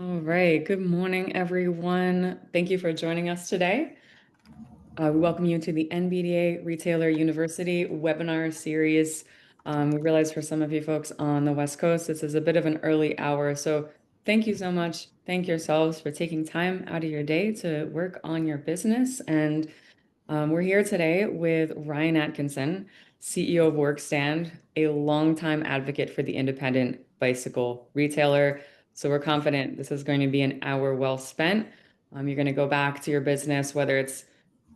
All right. Good morning, everyone. Thank you for joining us today. We welcome you to the NBDA Retailer University webinar series. We realize for some of you folks on the West Coast, this is a bit of an early hour. So thank you so much. Thank yourselves for taking time out of your day to work on your business. And we're here today with Ryan Atkinson, CEO of Workstand, a longtime advocate for the independent bicycle retailer. So we're confident this is going to be an hour well spent. You're going to go back to your business, whether it's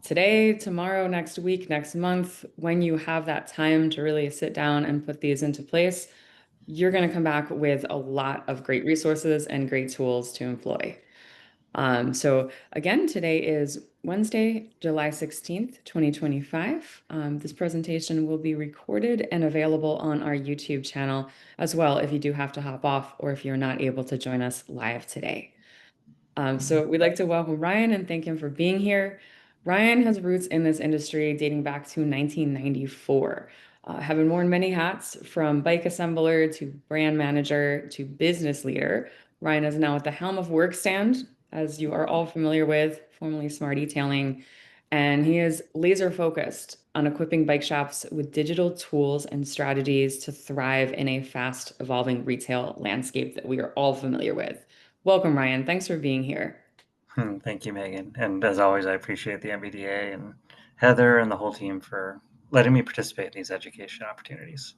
today, tomorrow, next week, next month, when you have that time to really sit down and put these into place, you're going to come back with a lot of great resources and great tools to employ. So again, today is Wednesday, July 16th, 2025. This presentation will be recorded and available on our YouTube channel as well if you do have to hop off or if you're not able to join us live today. So we'd like to welcome Ryan and thank him for being here. Ryan has roots in this industry dating back to 1994, having worn many hats from bike assembler to brand manager to business leader. Ryan is now at the helm of Workstand, as you are all familiar with, formerly Smart Detailing, and he is laser focused on equipping bike shops with digital tools and strategies to thrive in a fast evolving retail landscape that we are all familiar with. Welcome, Ryan. Thanks for being here. Thank you, Megan. And as always, I appreciate the MBDA and Heather and the whole team for letting me participate in these education opportunities.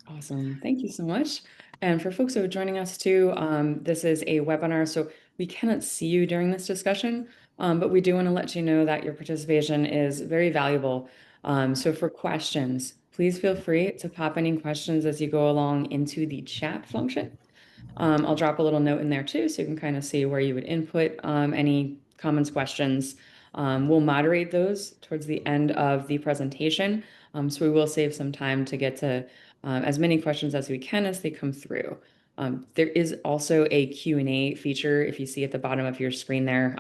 Awesome. Thank you so much. And for folks who are joining us too, this is a webinar, so we cannot see you during this discussion, but we do want to let you know that your participation is very valuable. So for questions, please feel free to pop any questions as you go along into the chat function. I'll drop a little note in there too, so you can kind of see where you would input any comments, questions. We'll moderate those towards the end of the presentation. So we will save some time to get to as many questions as we can as they come through. There is also a Q&A feature if you see at the bottom of your screen there,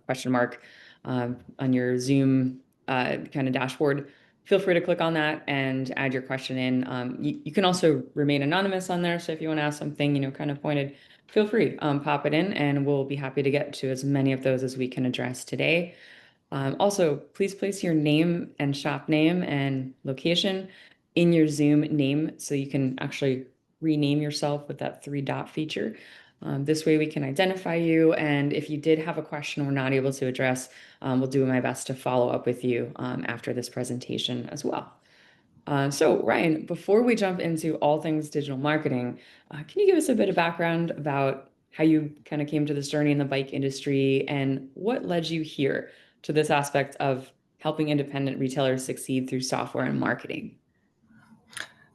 question mark on your Zoom kind of dashboard. Feel free to click on that and add your question in. You can also remain anonymous on there. So if you want to ask something, kind of pointed, feel free, pop it in, and we'll be happy to get to as many of those as we can address today. Also, please place your name and shop name and location in your Zoom name so you can actually rename yourself with that three-dot feature. This way we can identify you, and if you did have a question we're not able to address, we'll do my best to follow up with you after this presentation as well. So Ryan, before we jump into all things digital marketing, can you give us a bit of background about how you kind of came to this journey in the bike industry and what led you here to this aspect of helping independent retailers succeed through software and marketing?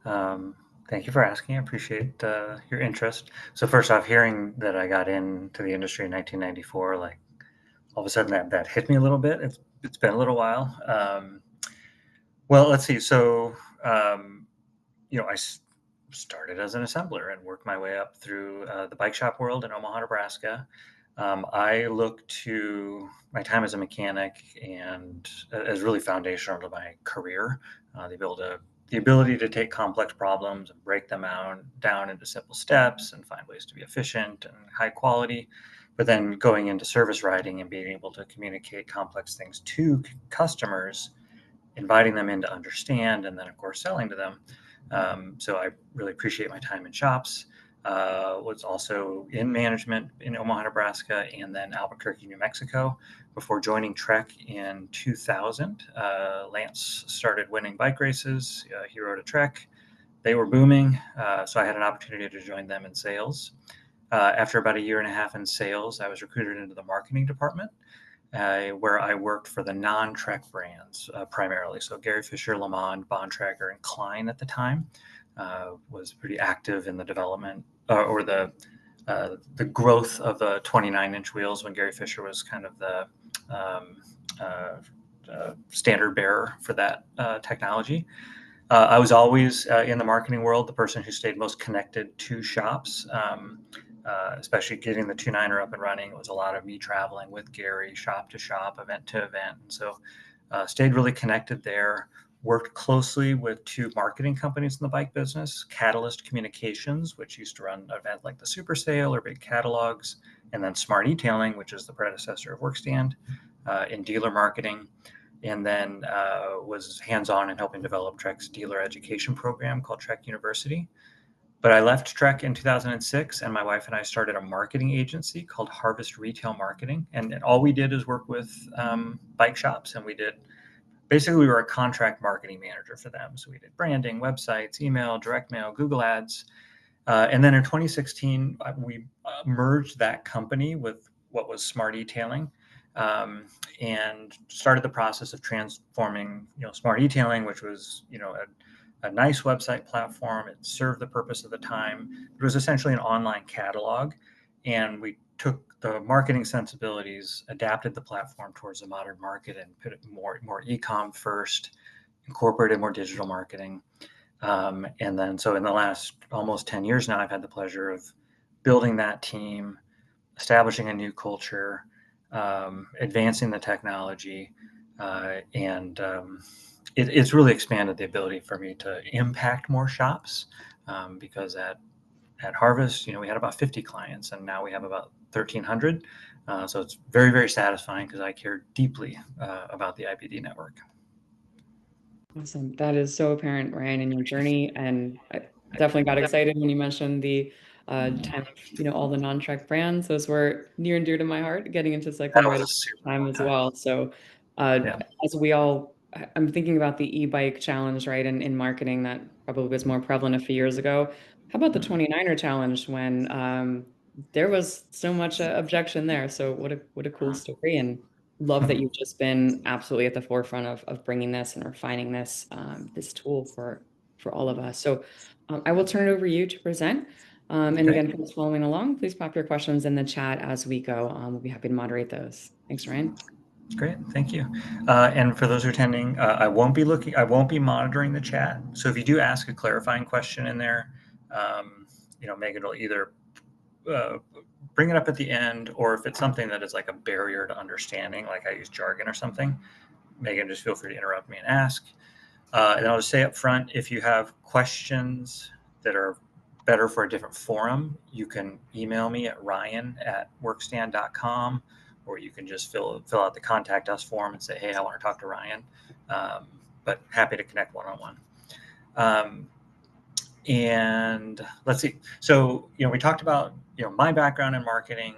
Um, Thank you for asking. I appreciate your interest. So first off, hearing that I got into the industry in 1994, like all of a sudden that hit me a little bit. It's been a little while. Well, let's see. So I started as an assembler and worked my way up through the bike shop world in Omaha, Nebraska. I look to my time as a mechanic and as really foundational to my career. The ability to take complex problems and break them down into simple steps and find ways to be efficient and high quality. But then going into service writing and being able to communicate complex things to customers, inviting them in to understand, and then of course selling to them. So I really appreciate my time in shops. Was also in management in Omaha, Nebraska, and then Albuquerque, New Mexico. Before joining Trek in 2000, Lance started winning bike races. He rode a Trek. They were booming, so I had an opportunity to join them in sales. After about a year and a half in sales, I was recruited into the marketing department, where I worked for the non-Trek brands primarily. So Gary Fisher, Lamond, Bontrager, and Klein at the time was pretty active in the development or the growth of the 29-inch wheels when Gary Fisher was kind of the um, standard bearer for that technology. I was always in the marketing world, the person who stayed most connected to shops. Especially getting the 29er up and running. It was a lot of me traveling with Gary, shop to shop, event to event. And so stayed really connected there. worked closely with two marketing companies in the bike business, Catalyst Communications, which used to run events like the Super Sale or big catalogs, and then Smart Etailing, which is the predecessor of Workstand, in dealer marketing, and then was hands-on in helping develop Trek's dealer education program called Trek University. But I left Trek in 2006, and my wife and I started a marketing agency called Harvest Retail Marketing. And all we did is work with bike shops, and we were a contract marketing manager for them. So we did branding, websites, email, direct mail, Google Ads. And then in 2016, we merged that company with what was Smart Etailing, and started the process of transforming, Smart Etailing, which was, a nice website platform. It served the purpose of the time. It was essentially an online catalog, and we took the marketing sensibilities, adapted the platform towards the modern market, and put it more e-com first, incorporated more digital marketing. And then, so in the last almost 10 years now, I've had the pleasure of building that team, establishing a new culture, advancing the technology, and it's really expanded the ability for me to impact more shops, because at Harvest, we had about 50 clients, and now we have about 1,300. So it's very, very satisfying because I care deeply about the IBD network. Awesome. That is so apparent, Ryan, in your journey. And I definitely got excited when you mentioned the time of, all the non-Trek brands. Those were near and dear to my heart, getting into That cycling was right a at super the time long as time. well. So uh, Yeah. as we all, I'm thinking about the e-bike challenge, right, in marketing that probably was more prevalent a few years ago. How about the Mm. 29er challenge when there was so much objection there? So what a cool story. And love that you've just been absolutely at the forefront of bringing this and refining this tool for all of us. So I will turn it over to you to present. And Okay. again, for those following along, please pop your questions in the chat as we go. We'll be happy to moderate those. Thanks, Ryan. Great, thank you. And for those who are attending, I won't be monitoring the chat. So if you do ask a clarifying question in there, Megan will either uh, bring it up at the end, or if it's something that is like a barrier to understanding, like I use jargon or something, Megan, just feel free to interrupt me and ask. And I'll just say up front, if you have questions that are better for a different forum, you can email me at ryan@workstand.com, or you can just fill out the contact us form and say, hey, I want to talk to Ryan. But happy to connect one-on-one. And let's see. So, we talked about, my background in marketing,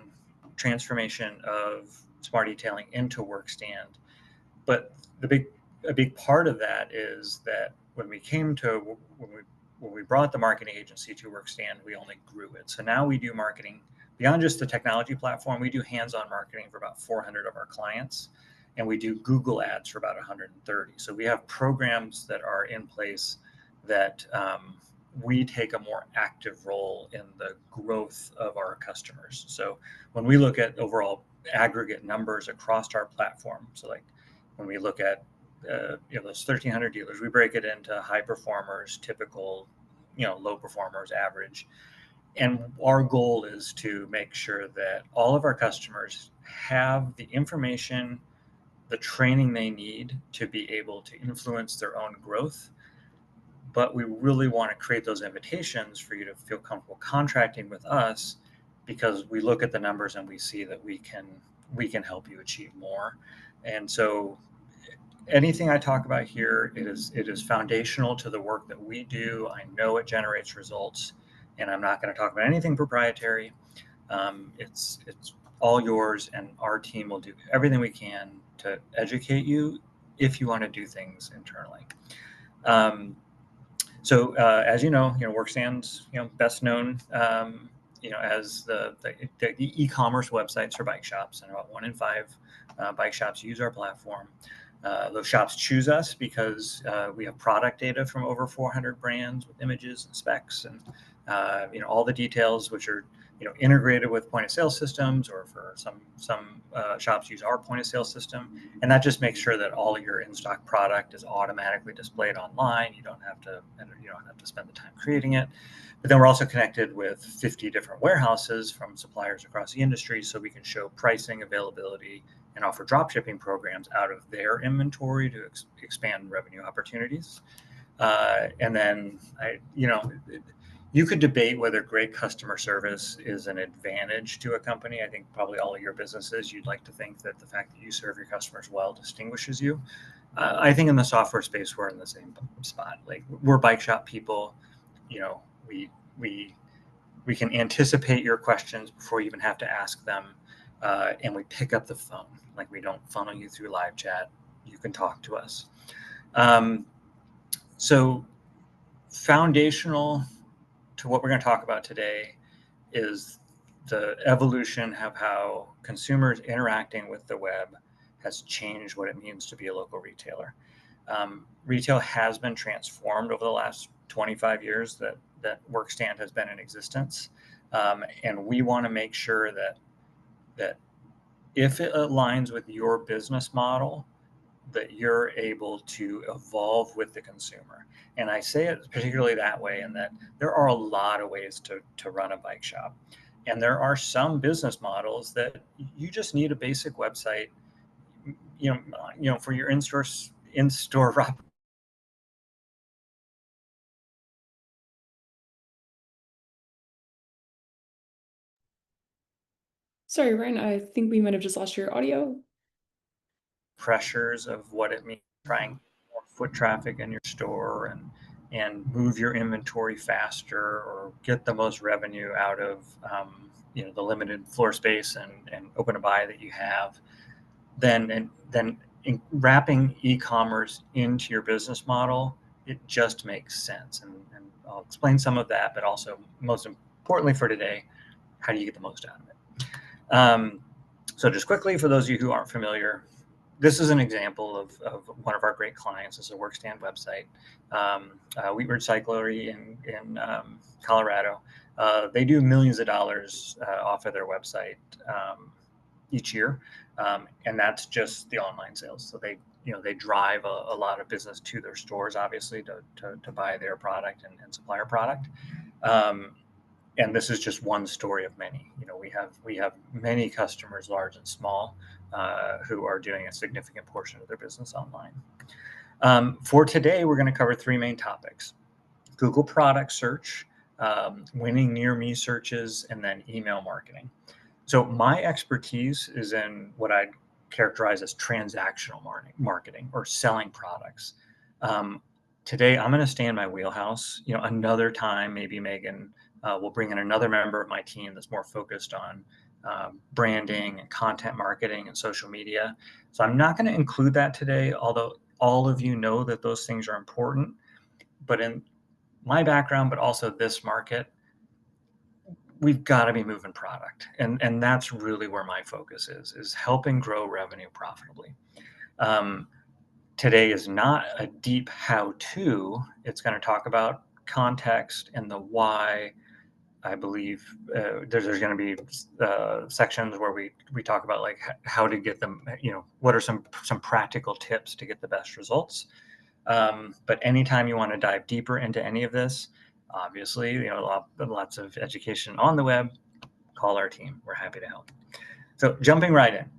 transformation of Smart Etailing into Workstand. But a big part of that is that when we brought the marketing agency to Workstand, we only grew it. So now we do marketing beyond just the technology platform. We do hands-on marketing for about 400 of our clients, and we do Google ads for about 130. So we have programs that are in place that we take a more active role in the growth of our customers. So when we look at overall aggregate numbers across our platform, so like when we look at those 1,300 dealers, we break it into high performers, typical, low performers, average. And our goal is to make sure that all of our customers have the information, the training they need to be able to influence their own growth. But we really want to create those invitations for you to feel comfortable contracting with us, because we look at the numbers and we see that we can help you achieve more. And so anything I talk about here, it is foundational to the work that we do. I know it generates results, and I'm not going to talk about anything proprietary. It's all yours, and our team will do everything we can to educate you if you want to do things internally. So as Workstand's best known as the e-commerce websites for bike shops, and about 1 in 5 bike shops use our platform. Those shops choose us because we have product data from over 400 brands with images and specs, and all the details, which are integrated with point of sale systems, or for some shops use our point of sale system, and that just makes sure that all your in-stock product is automatically displayed online. You don't have to spend the time creating it. But then we're also connected with 50 different warehouses from suppliers across the industry, so we can show pricing, availability, and offer drop shipping programs out of their inventory to expand revenue opportunities. And then you could debate whether great customer service is an advantage to a company. I think probably all of your businesses, you'd like to think that the fact that you serve your customers well distinguishes you. I think in the software space, we're in the same spot. Like, we're bike shop people. We we we can anticipate your questions before you even have to ask them, and we pick up the phone. Like, we don't funnel you through live chat. You can talk to us. So foundational to what we're going to talk about today is the evolution of how consumers interacting with the web has changed what it means to be a local retailer. Retail has been transformed over the last 25 years that Workstand has been in existence, and we want to make sure that if it aligns with your business model, that you're able to evolve with the consumer. And I say it particularly that way in that there are a lot of ways to run a bike shop. And there are some business models that you just need a basic website, for your in-store Sorry, Ryan, I think we might have just lost your audio. pressures of what it means trying more foot traffic in your store and move your inventory faster or get the most revenue out of the limited floor space and open to buy that you have, then wrapping e-commerce into your business model, it just makes sense. And I'll explain some of that, but also most importantly for today, how do you get the most out of it? So just quickly, for those of you who aren't familiar, this is an example of one of our great clients. It's a Workstand website, Wheat Recyclery in Colorado. They do millions of dollars off of their website each year, and that's just the online sales. So they drive a lot of business to their stores, obviously, to buy their product and supply our product. And this is just one story of many. We have many customers, large and small, who are doing a significant portion of their business online. For today, we're going to cover three main topics: Google product search, winning near me searches, and then email marketing. So my expertise is in what I'd characterize as transactional marketing or selling products. Today, I'm going to stay in my wheelhouse. Another time, maybe Megan will bring in another member of my team that's more focused on branding and content marketing and social media. So I'm not going to include that today, although all of you know that those things are important. But in my background, but also this market, we've got to be moving product. And that's really where my focus is helping grow revenue profitably. Today is not a deep how-to. It's going to talk about context and the why. I believe there's going to be sections where we talk about like how to get them, what are some practical tips to get the best results. But anytime you want to dive deeper into any of this, obviously, lots of education on the web, call our team. We're happy to help. So jumping right in.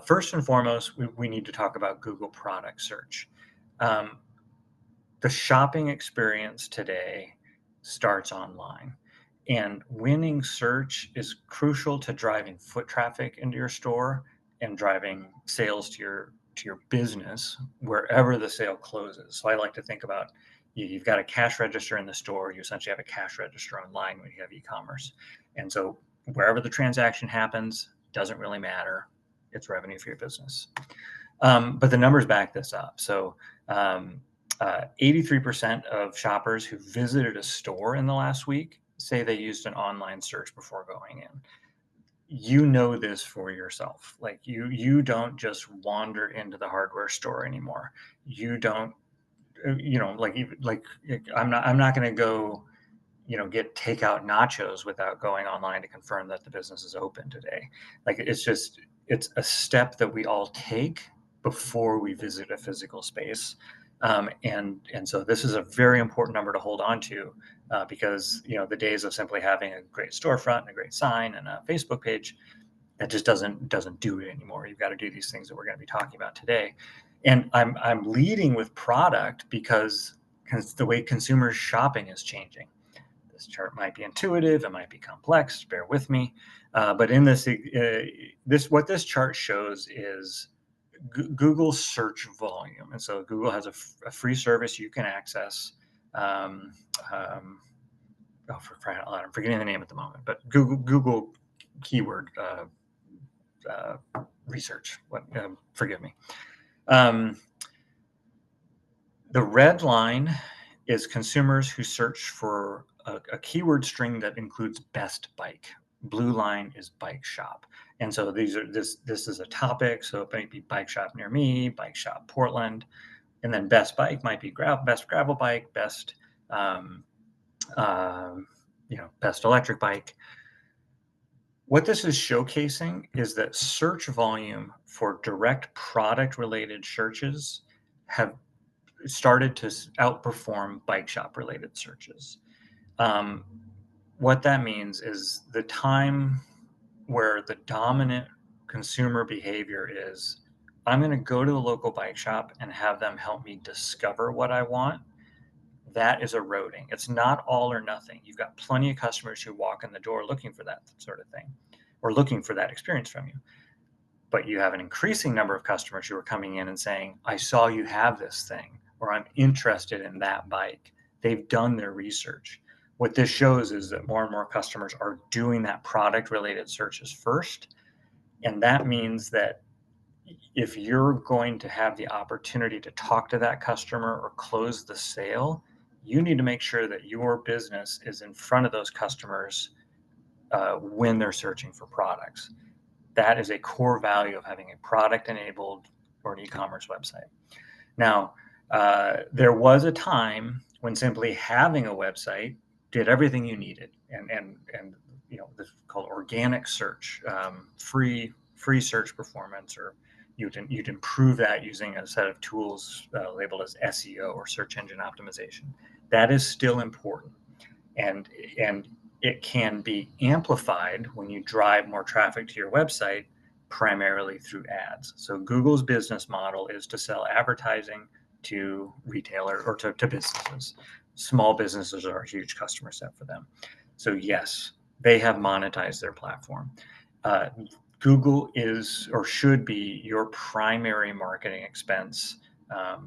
First and foremost, we need to talk about Google product search. The shopping experience today starts online, and winning search is crucial to driving foot traffic into your store and driving sales to your business wherever the sale closes. So I like to think about you've got a cash register in the store. You essentially have a cash register online when you have e-commerce. And so wherever the transaction happens, doesn't really matter. It's revenue for your business. But the numbers back this up. So 83% of shoppers who visited a store in the last week say they used an online search before going in. You know this for yourself. Like you don't just wander into the hardware store anymore. You don't, I'm not going to go, get takeout nachos without going online to confirm that the business is open today. Like it's a step that we all take before we visit a physical space. And so this is a very important number to hold on to because, the days of simply having a great storefront and a great sign and a Facebook page, that just doesn't do it anymore. You've got to do these things that we're going to be talking about today. And I'm leading with product because the way consumer shopping is changing. This chart might be intuitive, it might be complex. Bear with me, but in this what this chart shows is Google search volume, and so Google has a free service you can access. Um, um, oh, for crying out loud, I'm forgetting the name at the moment, but Google keyword uh, research. What? Forgive me. Um, the red line is consumers who search for a keyword string that includes best bike. Blue line is bike shop. And so this is a topic. So it might be bike shop near me, bike shop Portland, and then best bike might be best gravel bike, best um, um, best electric bike. What this is showcasing is that search volume for direct product related searches have started to outperform bike shop related searches. Um, what that means is the time where the dominant consumer behavior is, I'm going to go to the local bike shop and have them help me discover what I want. That is eroding. It's not all or nothing. You've got plenty of customers who walk in the door looking for that sort of thing or looking for that experience from you. But you have an increasing number of customers who are coming in and saying, I saw you have this thing, or I'm interested in that bike. They've done their research. What this shows is that more and more customers are doing that product related searches first. And that means that if you're going to have the opportunity to talk to that customer or close the sale, you need to make sure that your business is in front of those customers when they're searching for products. That is a core value of having a product enabled or an e-commerce website. Now, there was a time when simply having a website did everything you needed, and this is called organic search, free search performance, or you'd improve that using a set of tools labeled as SEO or search engine optimization. That is still important, and it can be amplified when you drive more traffic to your website, primarily through ads. So Google's business model is to sell advertising to retailers or to businesses. Small businesses are a huge customer set for them. So yes, they have monetized their platform. Google is or should be your primary marketing expense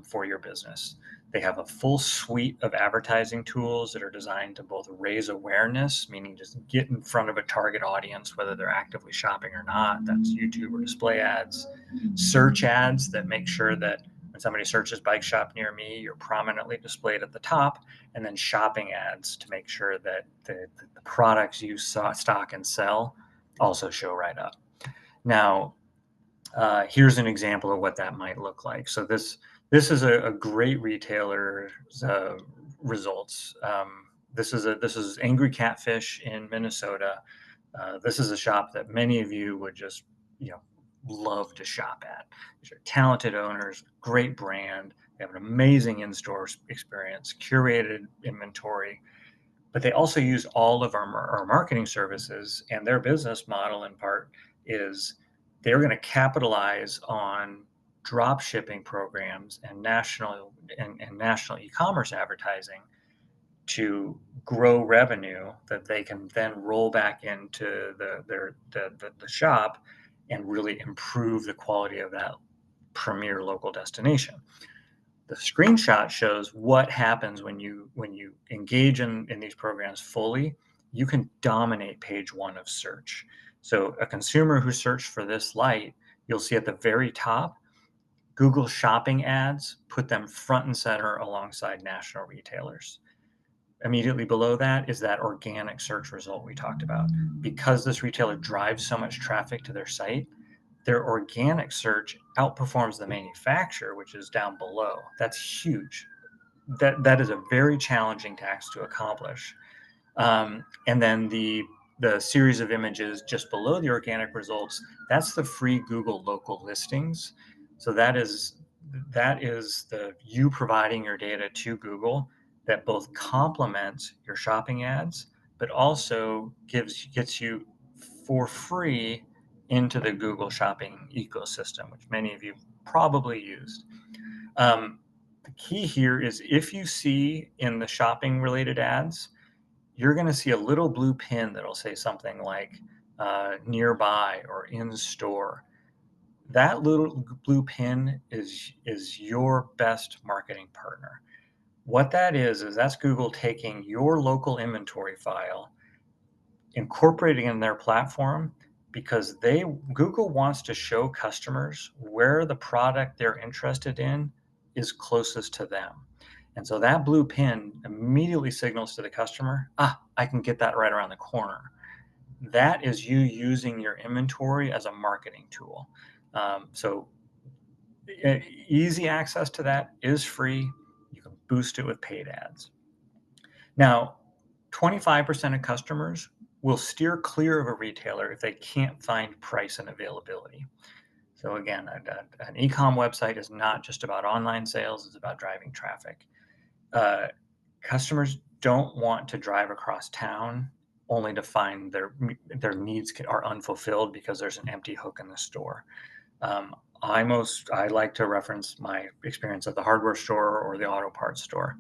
for your business. They have a full suite of advertising tools that are designed to both raise awareness, meaning just get in front of a target audience, whether they're actively shopping or not. That's YouTube or display ads, search ads that make sure that when somebody searches bike shop near me, you're prominently displayed at the top, and then shopping ads to make sure that the products you stock and sell also show right up. Now, here's an example of what that might look like. So this is a great retailer's results. This is Angry Catfish in Minnesota. This is a shop that many of you would just love to shop at. These are talented owners, great brand. They have an amazing in-store experience, curated inventory, but they also use all of our marketing services, and their business model in part is they're going to capitalize on drop shipping programs and national e-commerce advertising to grow revenue that they can then roll back into the shop and really improve the quality of that premier local destination. The screenshot shows what happens when you engage in these programs fully. You can dominate page one of search. So a consumer who searched for this light, you'll see at the very top, Google shopping ads put them front and center alongside national retailers. Immediately below that is that organic search result we talked about. Because this retailer drives so much traffic to their site, their organic search outperforms the manufacturer, which is down below. That's huge. That is a very challenging task to accomplish. And then the series of images just below the organic results, that's the free Google local listings. So that is the you providing your data to Google that both complements your shopping ads, but also gets you for free into the Google Shopping ecosystem, which many of you probably used. The key here is if you see in the shopping related ads, you're going to see a little blue pin that'll say something like nearby or in store. That little blue pin is your best marketing partner. What that is that's Google taking your local inventory file, incorporating in their platform, because Google wants to show customers where the product they're interested in is closest to them. And so that blue pin immediately signals to the customer, I can get that right around the corner. That is you using your inventory as a marketing tool. So easy access to that is free. You can boost it with paid ads. Now, 25% of customers will steer clear of a retailer if they can't find price and availability. So again, an e-com website is not just about online sales, it's about driving traffic. Customers don't want to drive across town only to find their needs are unfulfilled because there's an empty hook in the store. I like to reference my experience at the hardware store or the auto parts store.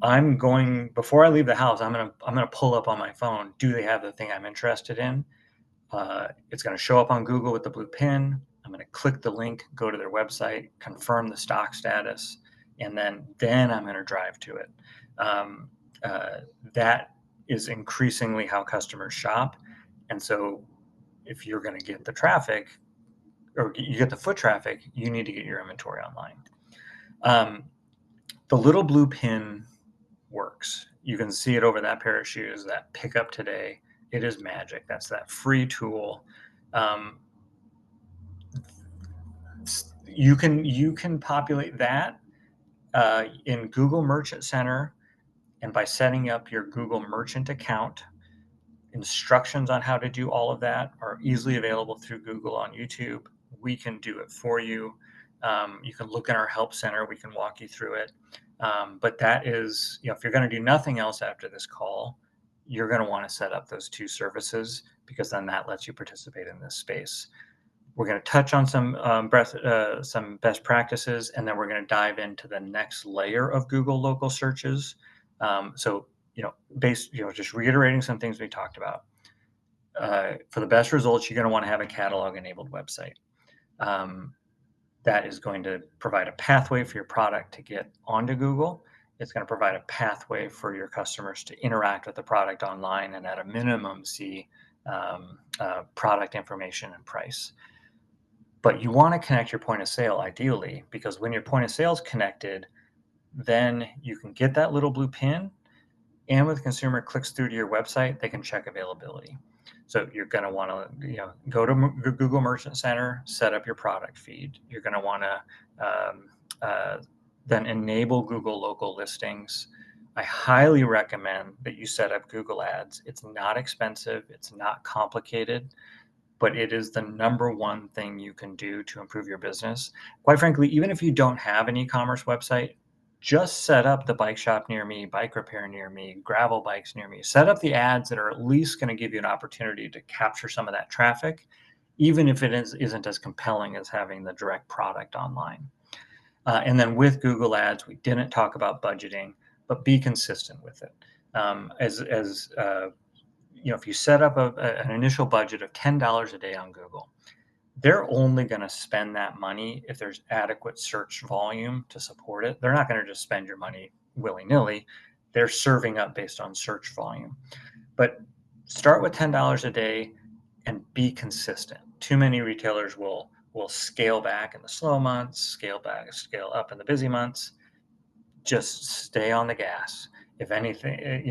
Before I leave the house, I'm gonna pull up on my phone. Do they have the thing I'm interested in? It's going to show up on Google with the blue pin. I'm going to click the link, go to their website, confirm the stock status, and then I'm going to drive to it. That is increasingly how customers shop. And so if you're going to get the traffic or you get the foot traffic, you need to get your inventory online. The little blue pin works. You can see it over that pair of shoes, that pick up today. It is magic. That's that free tool. You can populate that in Google Merchant Center, and by setting up your Google Merchant account, instructions on how to do all of that are easily available through Google on YouTube. We can do it for you. You can look in our help center. We can walk you through it. But that is, if you're going to do nothing else after this call, you're going to want to set up those two services, because then that lets you participate in this space. We're going to touch on some best practices, and then we're going to dive into the next layer of Google local searches. Just reiterating some things we talked about. For the best results, you're going to want to have a catalog-enabled website. That is going to provide a pathway for your product to get onto Google. It's going to provide a pathway for your customers to interact with the product online and at a minimum see product information and price. But you want to connect your point of sale ideally, because when your point of sale is connected, then you can get that little blue pin, and when the consumer clicks through to your website, they can check availability. So you're going to want to go to Google Merchant Center, set up your product feed. You're going to want to then enable Google local listings. I highly recommend that you set up Google Ads. It's not expensive. It's not complicated, but it is the number one thing you can do to improve your business. Quite frankly, even if you don't have an e-commerce website, just set up the bike shop near me, bike repair near me, gravel bikes near me. Set up the ads that are at least going to give you an opportunity to capture some of that traffic, even if it isn't as compelling as having the direct product online. And then with Google Ads, we didn't talk about budgeting, but be consistent with it. If you set up an initial budget of $10 a day on Google, they're only going to spend that money if there's adequate search volume to support it. They're not going to just spend your money willy-nilly. They're serving up based on search volume. But start with $10 a day and be consistent. Too many retailers will scale back in the slow months, scale up in the busy months. Just stay on the gas. If anything,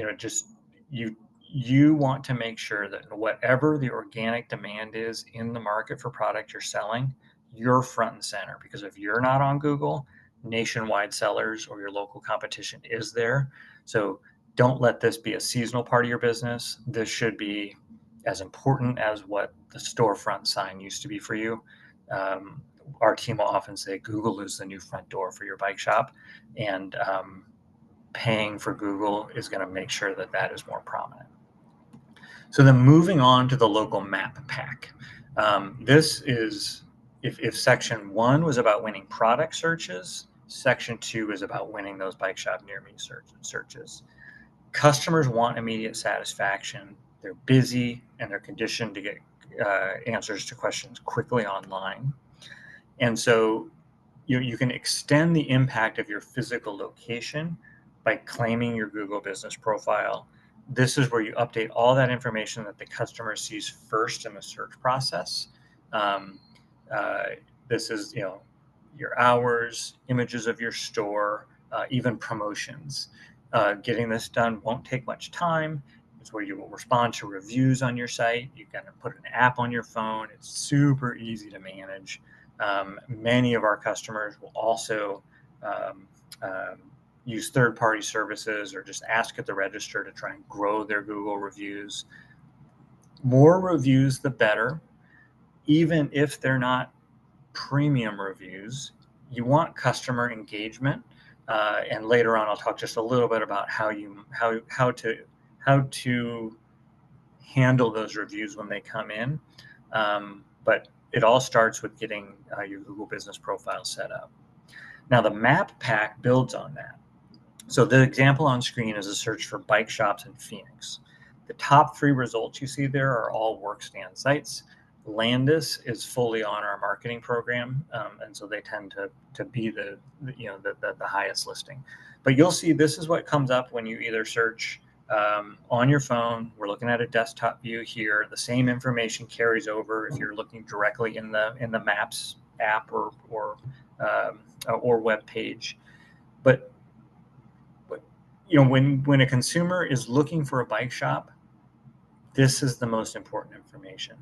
you want to make sure that whatever the organic demand is in the market for product you're selling, you're front and center. Because if you're not on Google, nationwide sellers or your local competition is there. So don't let this be a seasonal part of your business. This should be as important as what the storefront sign used to be for you. Our team will often say Google is the new front door for your bike shop, and paying for Google is going to make sure that is more prominent. So then moving on to the local map pack. This is, if section 1 was about winning product searches, section 2 is about winning those bike shop near me searches. Customers want immediate satisfaction. They're busy and they're conditioned to get answers to questions quickly online. And so you can extend the impact of your physical location by claiming your Google business profile. This is where you update all that information that the customer sees first in the search process. Um, uh, this is, your hours, images of your store, even promotions. Getting this done won't take much time. It's where you will respond to reviews on your site. You can put an app on your phone. It's super easy to manage. Many of our customers will also um, um, use third-party services or just ask at the register to try and grow their Google reviews. More reviews, the better. Even if they're not premium reviews, you want customer engagement. And later on, I'll talk just a little bit about how to handle those reviews when they come in. But it all starts with getting your Google Business Profile set up. Now, the map pack builds on that. So the example on screen is a search for bike shops in Phoenix. The top 3 results you see there are all Workstand sites. Landis is fully on our marketing program, and so they tend to be the highest listing. But you'll see this is what comes up when you either search on your phone. We're looking at a desktop view here. The same information carries over if you're looking directly in the Maps app or web page. But when a consumer is looking for a bike shop, this is the most important information.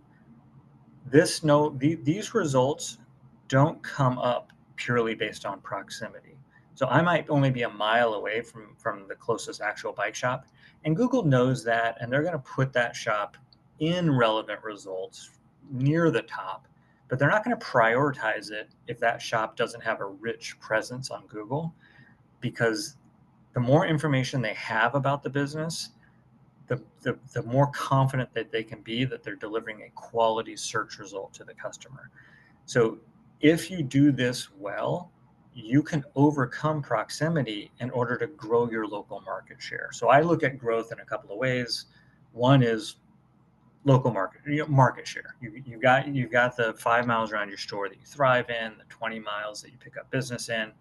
These results don't come up purely based on proximity. So I might only be a mile away from the closest actual bike shop, and Google knows that, and they're going to put that shop in relevant results near the top, but they're not going to prioritize it if that shop doesn't have a rich presence on Google, because the more information they have about the business, the more confident that they can be that they're delivering a quality search result to the customer. So if you do this well, you can overcome proximity in order to grow your local market share. So I look at growth in a couple of ways. One is local market share. You've got the 5 miles around your store that you thrive in, the 20 miles that you pick up business in.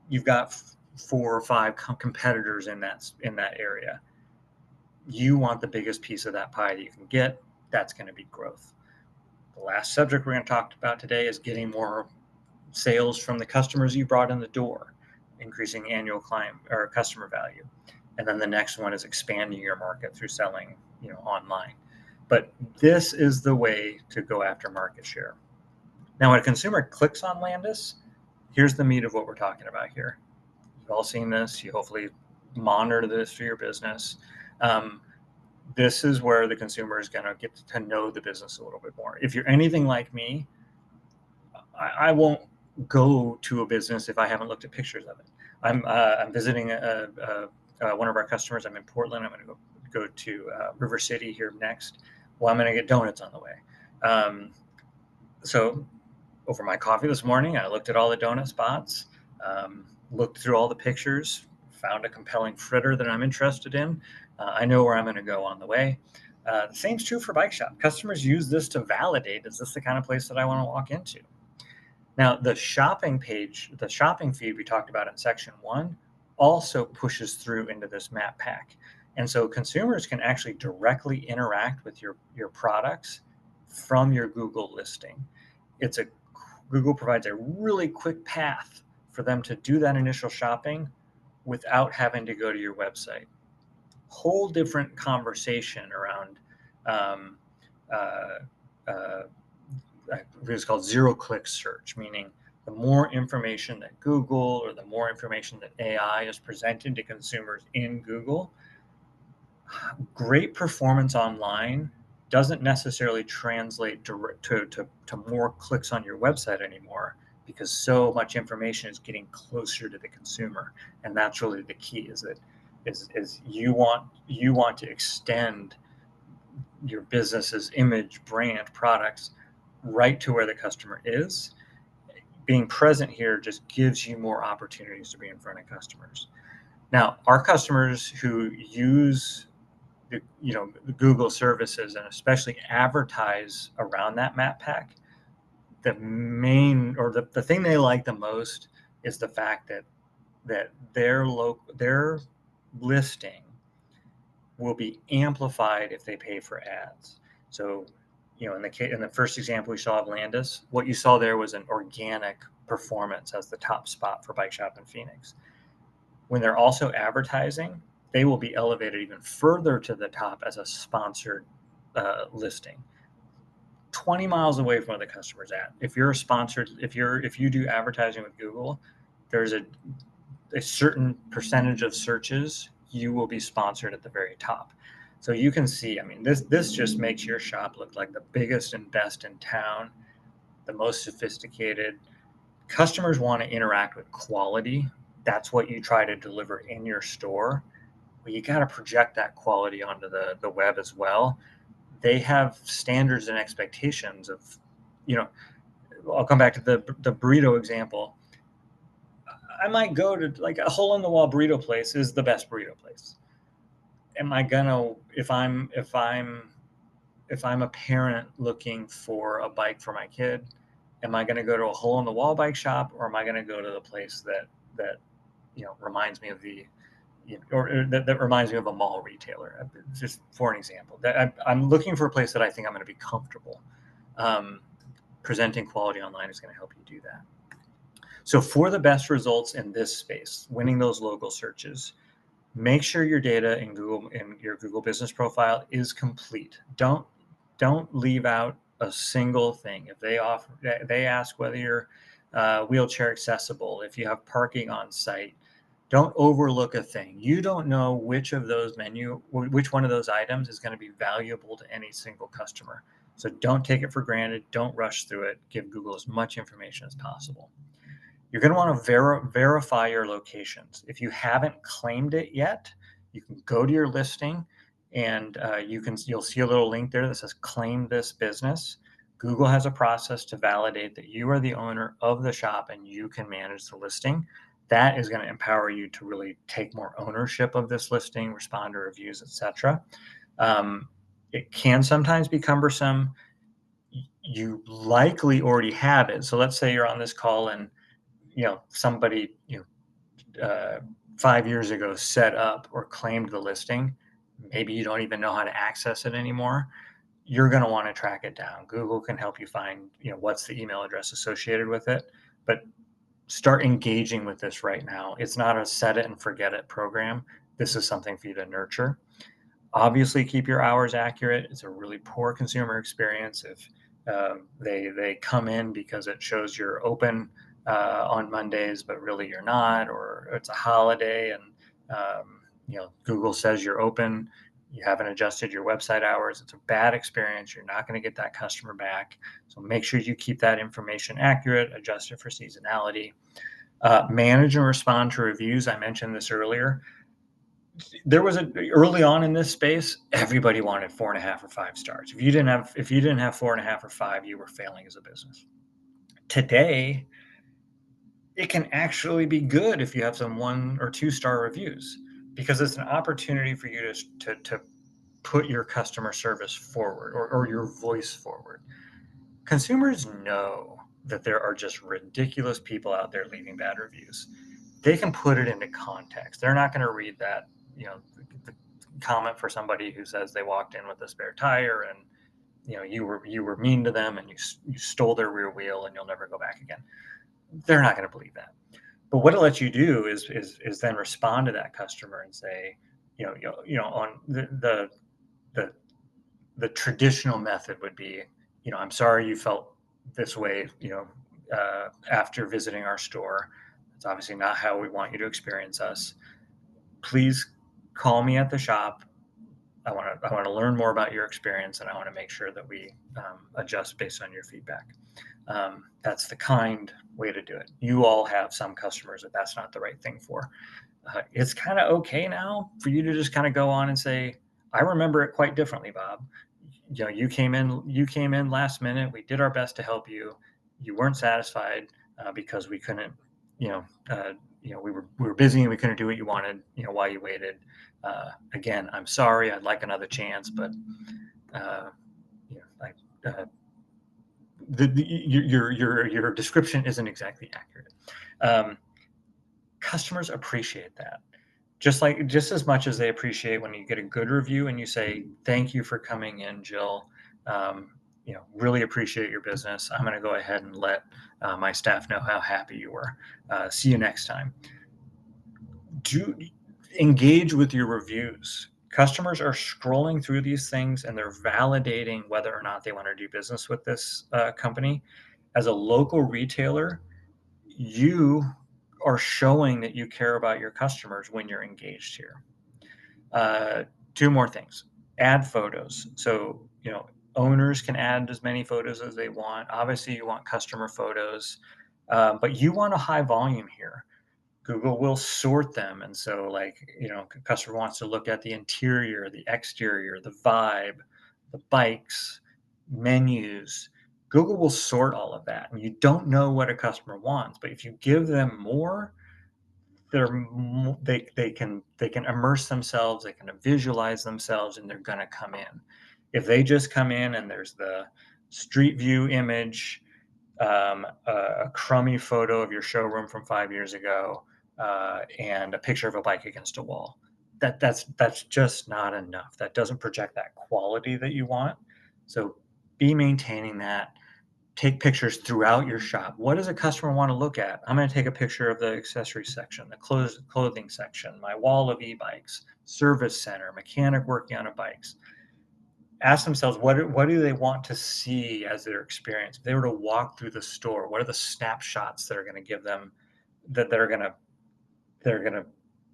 You've got 4 or 5 competitors in that area. You want the biggest piece of that pie that you can get. That's going to be growth. The last subject we're going to talk about today is getting more sales from the customers you brought in the door, increasing annual client or customer value. And then the next one is expanding your market through selling, online. But this is the way to go after market share. Now, when a consumer clicks on Landis, here's the meat of what we're talking about here. You've all seen this. You hopefully monitor this for your business. This is where the consumer is going to get to know the business a little bit more. If you're anything like me, I won't go to a business if I haven't looked at pictures of it. I'm visiting one of our customers. I'm in Portland. I'm going to go to River City here next. Well, I'm going to get donuts on the way. So over my coffee this morning, I looked at all the donut spots, looked through all the pictures, found a compelling fritter that I'm interested in. I know where I'm going to go on the way. The same's true for bike shop. Customers use this to validate, is this the kind of place that I want to walk into? Now, the shopping page, the shopping feed we talked about in section 1 also pushes through into this map pack. And so consumers can actually directly interact with your products from your Google listing. Google provides a really quick path for them to do that initial shopping without having to go to your website. Whole different conversation around it's called zero-click search, meaning the more information that Google or the more information that AI is presenting to consumers in Google, great performance online doesn't necessarily translate to more clicks on your website anymore, because so much information is getting closer to the consumer, and that's really the key. Is you want to extend your business's image, brand, products right to where the customer is. Being present here just gives you more opportunities to be in front of customers. Now, our customers who use the Google services and especially advertise around that map pack, the main or the thing they like the most is the fact that their listing will be amplified if they pay for ads. So, in the first example we saw of Landis, what you saw there was an organic performance as the top spot for Bike Shop in Phoenix. When they're also advertising, they will be elevated even further to the top as a sponsored listing, 20 miles away from where the customer's at. If you're a sponsored, if you do advertising with Google, there's a certain percentage of searches you will be sponsored at the very top. So you can see, I mean, this just makes your shop look like the biggest and best in town, the most sophisticated. Customers want to interact with quality. That's what you try to deliver in your store. But you got to project that quality onto the web as well. They have standards and expectations of, you know, I'll come back to the burrito example. I might go to like a hole in the wall burrito place is the best burrito place. Am I gonna if I'm a parent looking for a bike for my kid, am I gonna go to a hole in the wall bike shop or am I gonna go to the place that reminds me of that reminds me of a mall retailer? Just for an example, that I'm looking for a place that I think I'm going to be comfortable. Presenting quality online is going to help you do that. So for the best results in this space, winning those local searches, make sure your data in your Google business profile is complete. Don't leave out a single thing. If they ask whether you're wheelchair accessible, if you have parking on site, don't overlook a thing. You don't know which one of those items is going to be valuable to any single customer. So don't take it for granted. Don't rush through it. Give Google as much information as possible. You're going to want to verify your locations. If you haven't claimed it yet, you can go to your listing and you'll see a little link there that says claim this business. Google has a process to validate that you are the owner of the shop and you can manage the listing. That is going to empower you to really take more ownership of this listing, respond to reviews, etc. It can sometimes be cumbersome. You likely already have it. So let's say you're on this call and somebody 5 years ago set up or claimed the listing. Maybe you don't even know how to access it anymore. You're going to want to track it down. Google can help you find what's the email address associated with it, but start engaging with this right now. It's not a set it and forget it program. This is something for you to nurture. Obviously, keep your hours accurate. It's a really poor consumer experience if they come in because it shows you're open on Mondays, but really you're not, or it's a holiday and Google says you're open. You haven't adjusted your website hours. It's a bad experience. You're not going to get that customer back. So make sure you keep that information accurate, adjust it for seasonality. Manage and respond to reviews. I mentioned this earlier. There was early on in this space, everybody wanted 4.5 or 5 stars. If you didn't have 4.5 or 5, you were failing as a business. Today, it can actually be good if you have some 1 or 2 star reviews because it's an opportunity for you to put your customer service forward or your voice forward. Consumers know that there are just ridiculous people out there leaving bad reviews. They can put it into context. They're not going to read that, the comment for somebody who says they walked in with a spare tire and you were mean to them and you stole their rear wheel and you'll never go back again. They're not going to believe that. But what it lets you do is then respond to that customer and say, on the traditional method would be, I'm sorry you felt this way, after visiting our store. It's obviously not how we want you to experience us. Please call me at the shop. I want to learn more about your experience, and I want to make sure that we adjust based on your feedback. That's the kind way to do it. You all have some customers that's not the right thing for. It's kind of okay now for you to just kind of go on and say, I remember it quite differently, Bob. you came in last minute. We did our best to help you. You weren't satisfied because we couldn't, you know, we were busy and we couldn't do what you wanted, while you waited. Again, I'm sorry. I'd like another chance, but uh, like your description isn't exactly accurate. Um, Customers appreciate that. Just as much as they appreciate when you get a good review and you say, "Thank you for coming in, Jill. Really appreciate your business. I'm going to go ahead and let my staff know how happy you were. See you next time." Do engage with your reviews. Customers are scrolling through these things and they're validating whether or not they want to do business with this company. As a local retailer, you are showing that you care about your customers when you're engaged here. Uh, Two more things. Add photos. So, owners can add as many photos as they want. Obviously, you want customer photos, but you want a high volume here. Google will sort them. And so, customer wants to look at the interior, the exterior, the vibe, the bikes, menus. Google will sort all of that. And you don't know what a customer wants, but if you give them more, they can immerse themselves, they can visualize themselves, and they're going to come in. If they just come in and there's the street view image, a crummy photo of your showroom from 5 years ago, and a picture of a bike against a wall, that's just not enough. That doesn't project that quality that you want. So be maintaining that. Take pictures throughout your shop. What does a customer want to look at? I'm going to take a picture of the accessory section, the clothing section, my wall of e-bikes, service center, mechanic working on a bikes. Ask themselves, what do they want to see as their experience? If they were to walk through the store, what are the snapshots that are going to give them, that they're going to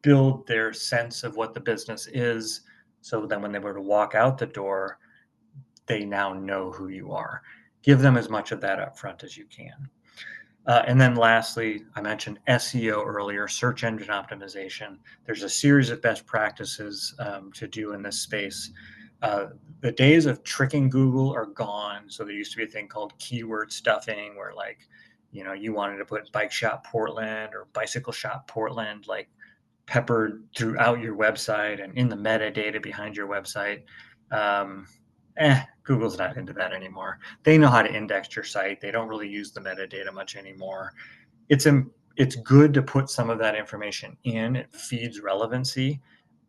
build their sense of what the business is, so then when they were to walk out the door, they now know who you are. Give them as much of that up front as you can. And then lastly, I mentioned SEO earlier, search engine optimization. There's a series of best practices to do in this space. The days of tricking Google are gone. So there used to be a thing called keyword stuffing, where you wanted to put bike shop Portland or bicycle shop Portland, like peppered throughout your website and in the metadata behind your website. Um, Google's not into that anymore. They know how to index your site. They don't really use the metadata much anymore. It's good to put some of that information in. It feeds relevancy,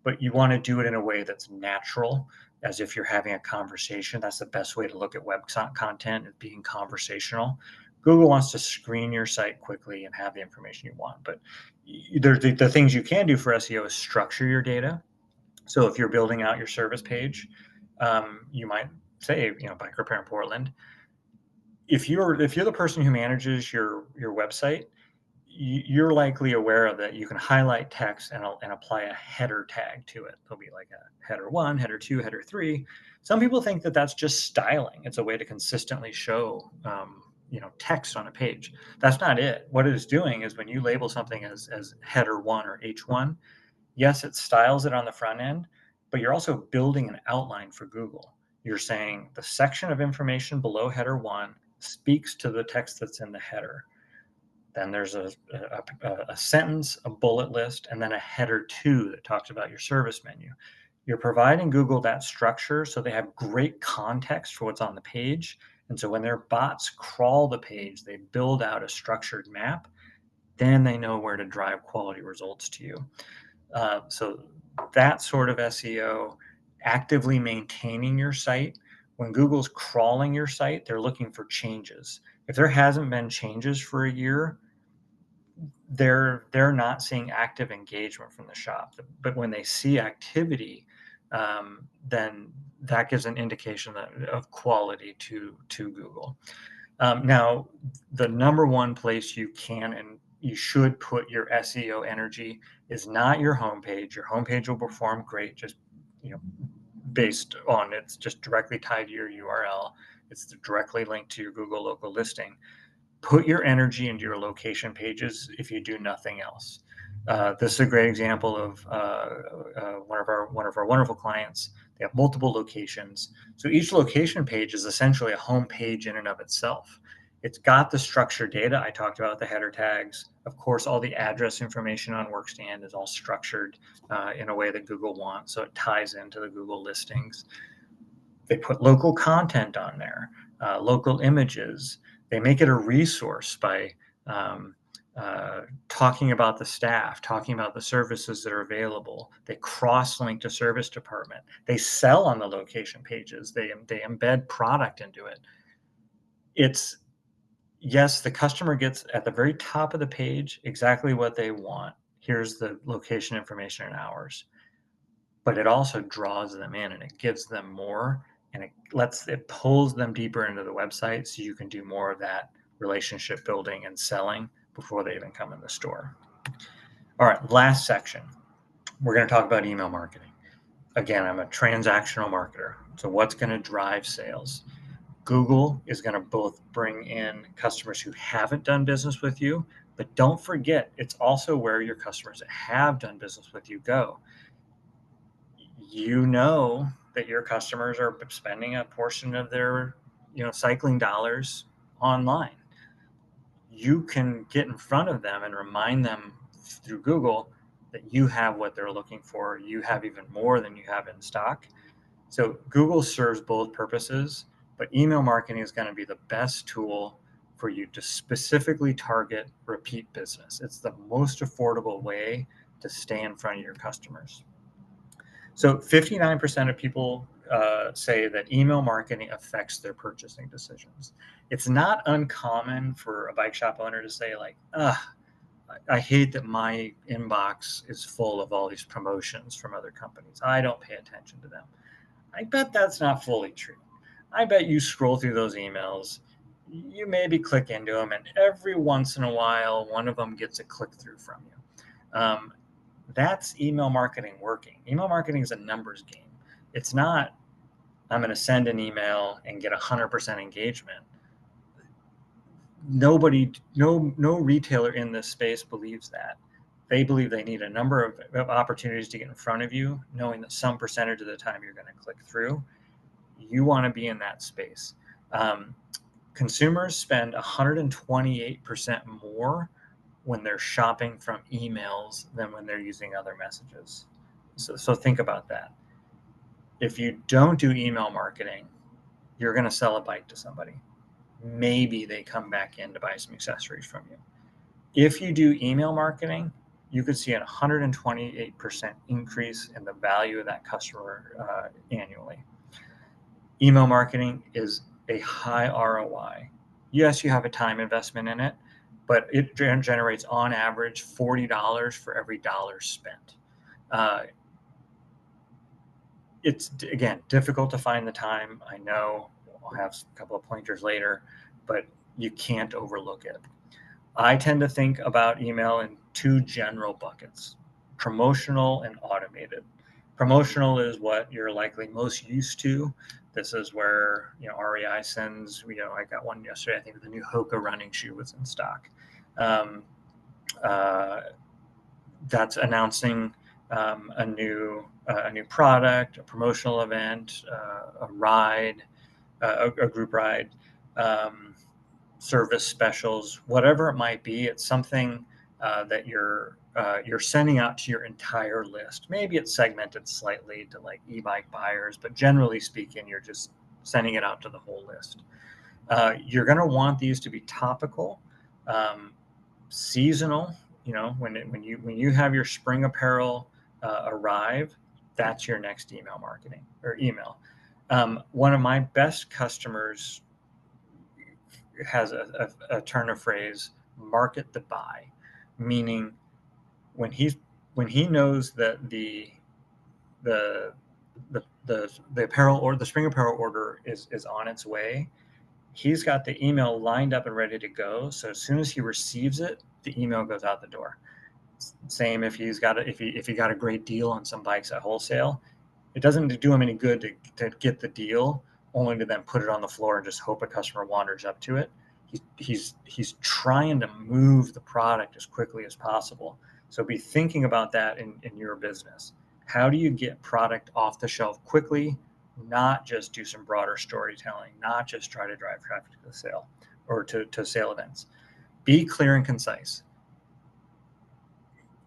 but you want to do it in a way that's natural, as if you're having a conversation. That's the best way to look at web content, is being conversational. Google wants to screen your site quickly and have the information you want, but the things you can do for SEO is structure your data. So if you're building out your service page, you might say, bike repair in Portland. If you're the person who manages your website, you're likely aware of that. You can highlight text and apply a header tag to it. There'll be like a header 1, header 2, header 3. Some people think that that's just styling. It's a way to consistently show text on a page. That's not it. What it is doing is, when you label something as header 1 or H1, yes, it styles it on the front end, but you're also building an outline for Google. You're saying the section of information below header 1 speaks to the text that's in the header. Then there's a sentence, a bullet list, and then a header 2 that talks about your service menu. You're providing Google that structure so they have great context for what's on the page. And so when their bots crawl the page, they build out a structured map. Then they know where to drive quality results to you. So that sort of SEO, actively maintaining your site. When Google's crawling your site, they're looking for changes. If there hasn't been changes for a year, they're not seeing active engagement from the shop. But when they see activity, then that gives an indication of quality to Google. Now, the number one place you can and you should put your SEO energy is not your homepage. Your homepage will perform great, just based on, it's just directly tied to your URL. It's directly linked to your Google local listing. Put your energy into your location pages if you do nothing else. This is a great example of one of our wonderful clients. They have multiple locations. So each location page is essentially a home page in and of itself. It's got the structured data I talked about, the header tags. Of course, all the address information on Workstand is all structured in a way that Google wants, so it ties into the Google listings. They put local content on there, local images. They make it a resource by um, talking about the staff, talking about the services that are available. They cross-link to service department. They sell on the location pages. They embed product into it. It's yes, the customer gets at the very top of the page exactly what they want. Here's the location information and hours, but it also draws them in and it gives them more, and it pulls them deeper into the website so you can do more of that relationship building and selling before they even come in the store. All right, last section. We're going to talk about email marketing. Again, I'm a transactional marketer. So what's going to drive sales? Google is going to both bring in customers who haven't done business with you, but don't forget, it's also where your customers that have done business with you go. You know that your customers are spending a portion of their, cycling dollars online. You can get in front of them and remind them through Google that you have what they're looking for. You have even more than you have in stock. So Google serves both purposes, but email marketing is going to be the best tool for you to specifically target repeat business. It's the most affordable way to stay in front of your customers. So 59% of people say that email marketing affects their purchasing decisions. It's not uncommon for a bike shop owner to say like, I hate that my inbox is full of all these promotions from other companies. I don't pay attention to them. I bet that's not fully true. I bet you scroll through those emails, you maybe click into them, and every once in a while, one of them gets a click through from you. That's email marketing working. Email marketing is a numbers game. It's not, I'm going to send an email and get 100% engagement. No retailer in this space believes that. They believe they need a number of opportunities to get in front of you, knowing that some percentage of the time you're going to click through. You want to be in that space. Consumers spend 128% more when they're shopping from emails than when they're using other messages. So think about that. If you don't do email marketing, you're going to sell a bike to somebody. Maybe they come back in to buy some accessories from you. If you do email marketing, you could see a 128% increase in the value of that customer annually. Email marketing is a high ROI. Yes, you have a time investment in it, but it generates on average $40 for every dollar spent. It's, again, difficult to find the time. I know I'll have a couple of pointers later, but you can't overlook it. I tend to think about email in two general buckets: promotional and automated. Promotional is what you're likely most used to. This is where, REI sends, I got one yesterday, I think the new Hoka running shoe was in stock. That's announcing a new product, a promotional event, a ride, a group ride, service specials, whatever it might be. It's something that you're sending out to your entire list. Maybe it's segmented slightly to like e-bike buyers, but generally speaking, you're just sending it out to the whole list. You're going to want these to be topical, seasonal. When you have your spring apparel arrive, that's your next email marketing or email. One of my best customers has a turn of phrase, market the buy, meaning when he knows that the apparel or the spring apparel order is on its way, he's got the email lined up and ready to go. So as soon as he receives it, the email goes out the door. Same if he got a great deal on some bikes at wholesale. It doesn't do him any good to get the deal only to then put it on the floor and just hope a customer wanders up to it. He's trying to move the product as quickly as possible. So be thinking about that in your business. How do you get product off the shelf quickly, not just do some broader storytelling, not just try to drive traffic to the sale or to sale events? Be clear and concise.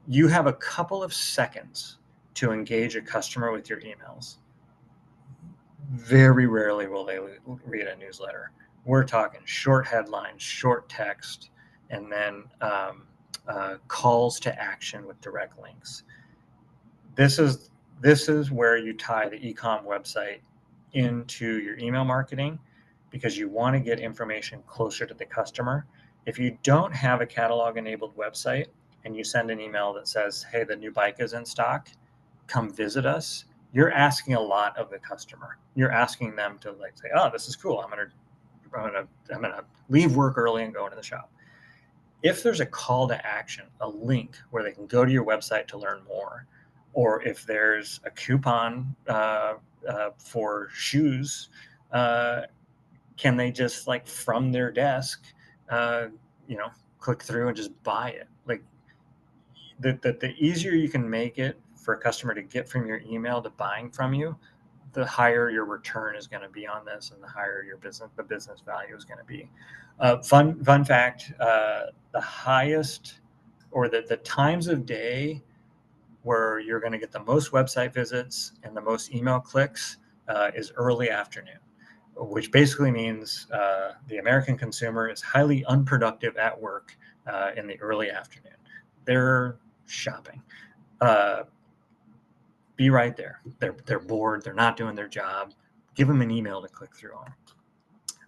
You have a couple of seconds to engage a customer with your emails. Very rarely will they read a newsletter. We're talking short headlines, short text, and then calls to action with direct links. This is where you tie the e-com website into your email marketing, because you want to get information closer to the customer. If you don't have a catalog enabled website and you send an email that says, hey, the new bike is in stock, come visit us, you're asking a lot of the customer. You're asking them to like say, oh, this is cool. I'm gonna leave work early and go into the shop. If there's a call to action, a link where they can go to your website to learn more, or if there's a coupon for shoes, uh, can they just like from their desk, uh, you know, click through and just buy it? Like the easier you can make it for a customer to get from your email to buying from you, the higher your return is going to be on this, and the higher the business value is going to be. Fun fact: the highest or the times of day where you're going to get the most website visits and the most email clicks is early afternoon, which basically means the American consumer is highly unproductive at work in the early afternoon. They're shopping. Uh, be right there. They're bored. They're not doing their job. Give them an email to click through on.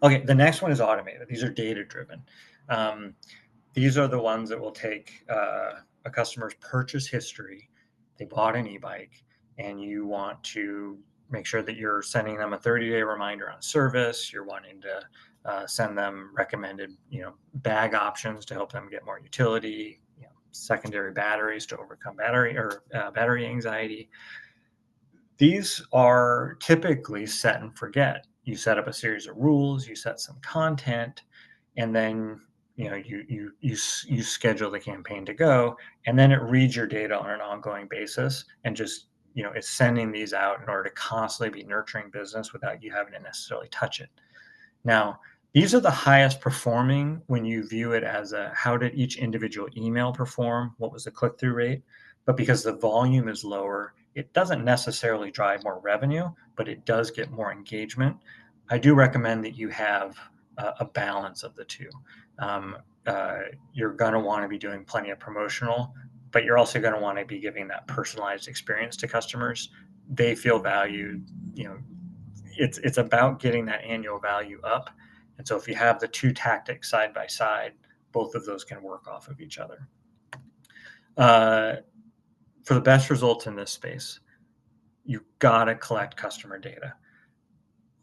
Okay, the next one is automated. These are data driven. Um, these are the ones that will take a customer's purchase history. They bought an e-bike, and you want to make sure that you're sending them a 30-day reminder on service. You're wanting to send them recommended, bag options to help them get more utility. Secondary batteries to overcome battery anxiety. These are typically set and forget. You set up a series of rules, you set some content, and then you schedule the campaign to go, and then it reads your data on an ongoing basis and just it's sending these out in order to constantly be nurturing business without you having to necessarily touch it. Now, these are the highest performing when you view it as how did each individual email perform? What was the click through rate? But because the volume is lower, it doesn't necessarily drive more revenue, but it does get more engagement. I do recommend that you have a balance of the two. Um, you're going to want to be doing plenty of promotional, but you're also going to want to be giving that personalized experience to customers. They feel valued. It's about getting that annual value up. And so if you have the two tactics side by side, both of those can work off of each other. For the best results in this space, you got to collect customer data.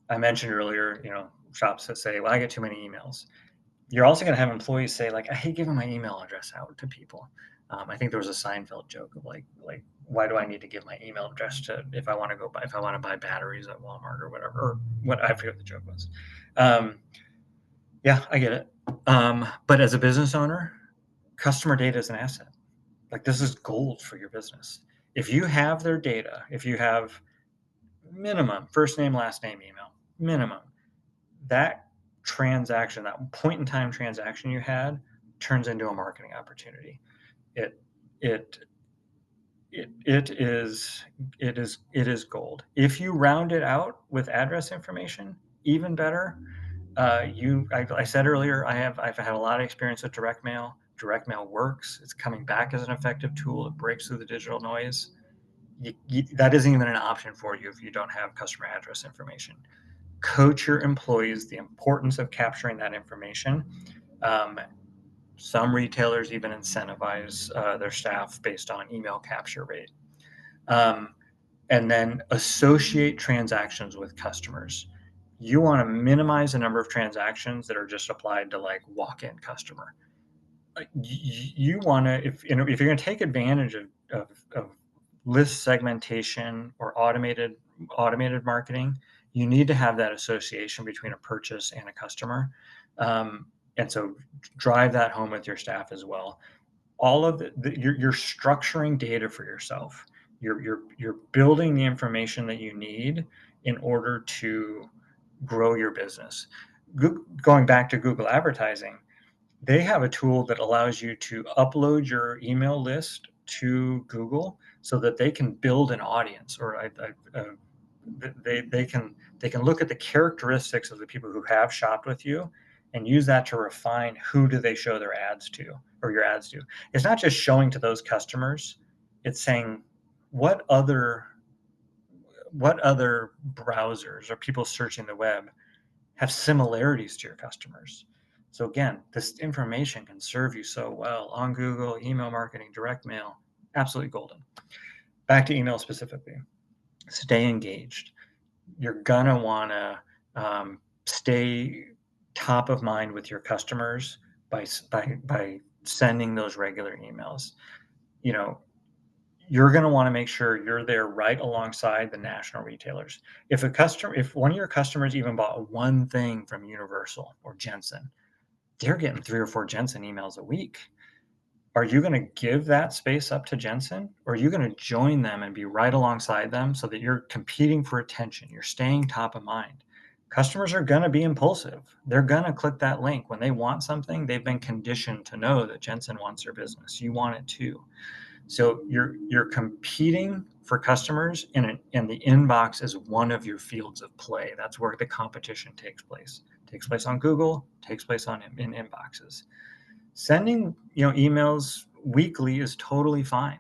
I mentioned earlier, shops that say, well, I get too many emails. You're also going to have employees say, like, I hate giving my email address out to people. I think there was a Seinfeld joke of like, why do I need to give my email address to if I want to buy batteries at Walmart or whatever, or what, I forget what the joke was. Yeah, I get it. But as a business owner, customer data is an asset. Like, this is gold for your business. If you have their data, if you have minimum first name, last name, email, minimum, that transaction, that point in time transaction you had, turns into a marketing opportunity. It it it is gold. If you round it out with address information, even better. I said earlier, I've had a lot of experience with direct mail. Direct mail works. It's coming back as an effective tool. It breaks through the digital noise. That isn't even an option for you if you don't have customer address information. Coach your employees the importance of capturing that information. Some retailers even incentivize their staff based on email capture rate. And then associate transactions with customers. You want to minimize the number of transactions that are just applied to like walk-in customer. You want to, if you're going to take advantage of list segmentation or automated marketing, you need to have that association between a purchase and a customer. And so drive that home with your staff as well. All of you're structuring data for yourself. You're building the information that you need in order to grow your business. Going back to Google advertising, they have a tool that allows you to upload your email list to Google so that they can build an audience, or they can look at the characteristics of the people who have shopped with you and use that to refine who do they show their ads to, or your ads to. It's not just showing to those customers, it's saying what other browsers or people searching the web have similarities to your customers. So again, this information can serve you so well on Google, email marketing, direct mail, absolutely golden. Back to email specifically, stay engaged. You're gonna wanna stay top of mind with your customers by sending those regular emails. You know, you're going to want to make sure you're there right alongside the national retailers. If one of your customers even bought one thing from Universal or Jensen, they're getting 3 or 4 Jensen emails a week. Are you going to give that space up to Jensen, or are you going to join them and be right alongside them so that you're competing for attention? You're staying top of mind. Customers are going to be impulsive. They're going to click that link when they want something. They've been conditioned to know that Jensen wants their business. You want it too. So you're competing for customers, and the inbox is one of your fields of play. That's where the competition takes place. It takes place on Google, takes place in inboxes. Sending emails weekly is totally fine.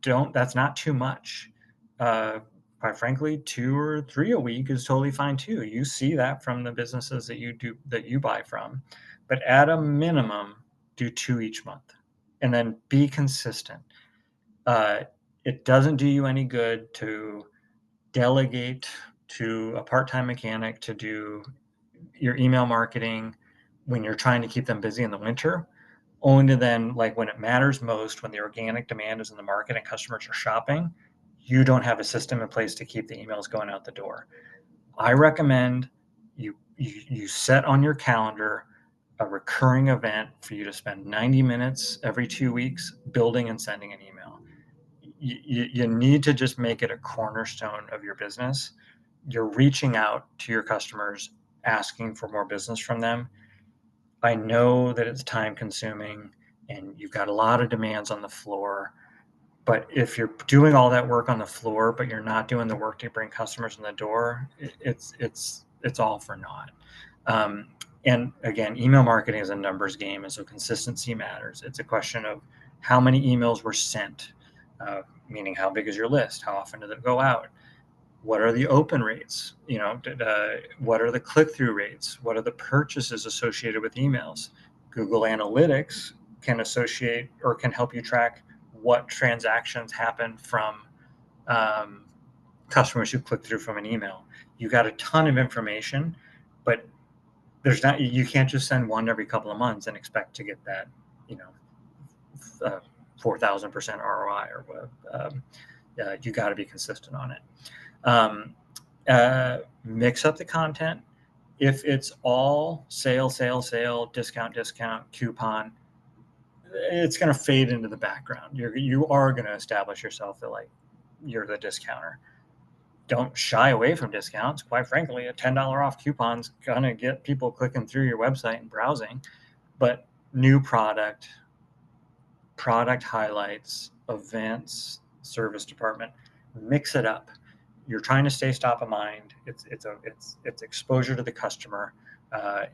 Don't That's not too much. Quite frankly, 2 or 3 a week is totally fine too. You see that from the businesses that you buy from, but at a minimum, do 2 each month, and then be consistent. It doesn't do you any good to delegate to a part-time mechanic to do your email marketing when you're trying to keep them busy in the winter, only to then, like, when it matters most, when the organic demand is in the market and customers are shopping, you don't have a system in place to keep the emails going out the door. I recommend you set on your calendar a recurring event for you to spend 90 minutes every 2 weeks building and sending an email. You need to just make it a cornerstone of your business. You're reaching out to your customers, asking for more business from them. I know that it's time consuming and you've got a lot of demands on the floor, but if you're doing all that work on the floor, but you're not doing the work to bring customers in the door, it's all for naught. And again, email marketing is a numbers game, and so consistency matters. It's a question of how many emails were sent, meaning how big is your list, how often did it go out, what are the open rates, what are the click-through rates, what are the purchases associated with emails. Google Analytics can associate or can help you track what transactions happen from customers who click through from an email. You got a ton of information, but you can't just send one every couple of months and expect to get that 4,000% ROI or whatever. You got to be consistent on it. Mix up the content. If it's all sale, discount, coupon, it's going to fade into the background. You are going to establish yourself that, like, you're the discounter. Don't shy away from discounts. Quite frankly, a $10 off coupon's going to get people clicking through your website and browsing. But new product highlights, events, service department, mix it up. You're trying to stay top of mind. It's exposure to the customer,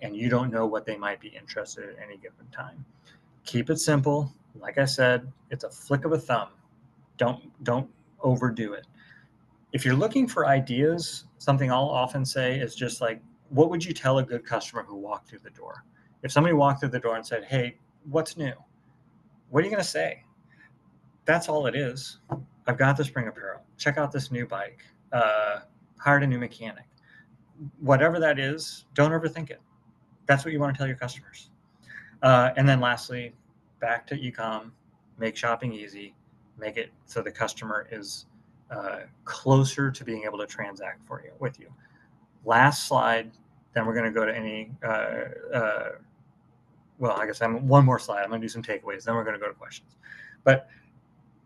and you don't know what they might be interested in at any given time. Keep it simple. Like I said, it's a flick of a thumb. Don't overdo it. If you're looking for ideas, something I'll often say is just like, what would you tell a good customer who walked through the door? If somebody walked through the door and said, "Hey, what's new?" What are you going to say? That's all it is. I've got the spring apparel. Check out this new bike. Hired a new mechanic. Whatever that is, don't overthink it. That's what you want to tell your customers. And then lastly, back to e-com, make shopping easy, make it so the customer is closer to being able to transact with you. Last slide, then we're going to go to I guess one more slide. I'm going to do some takeaways, then we're going to go to questions. But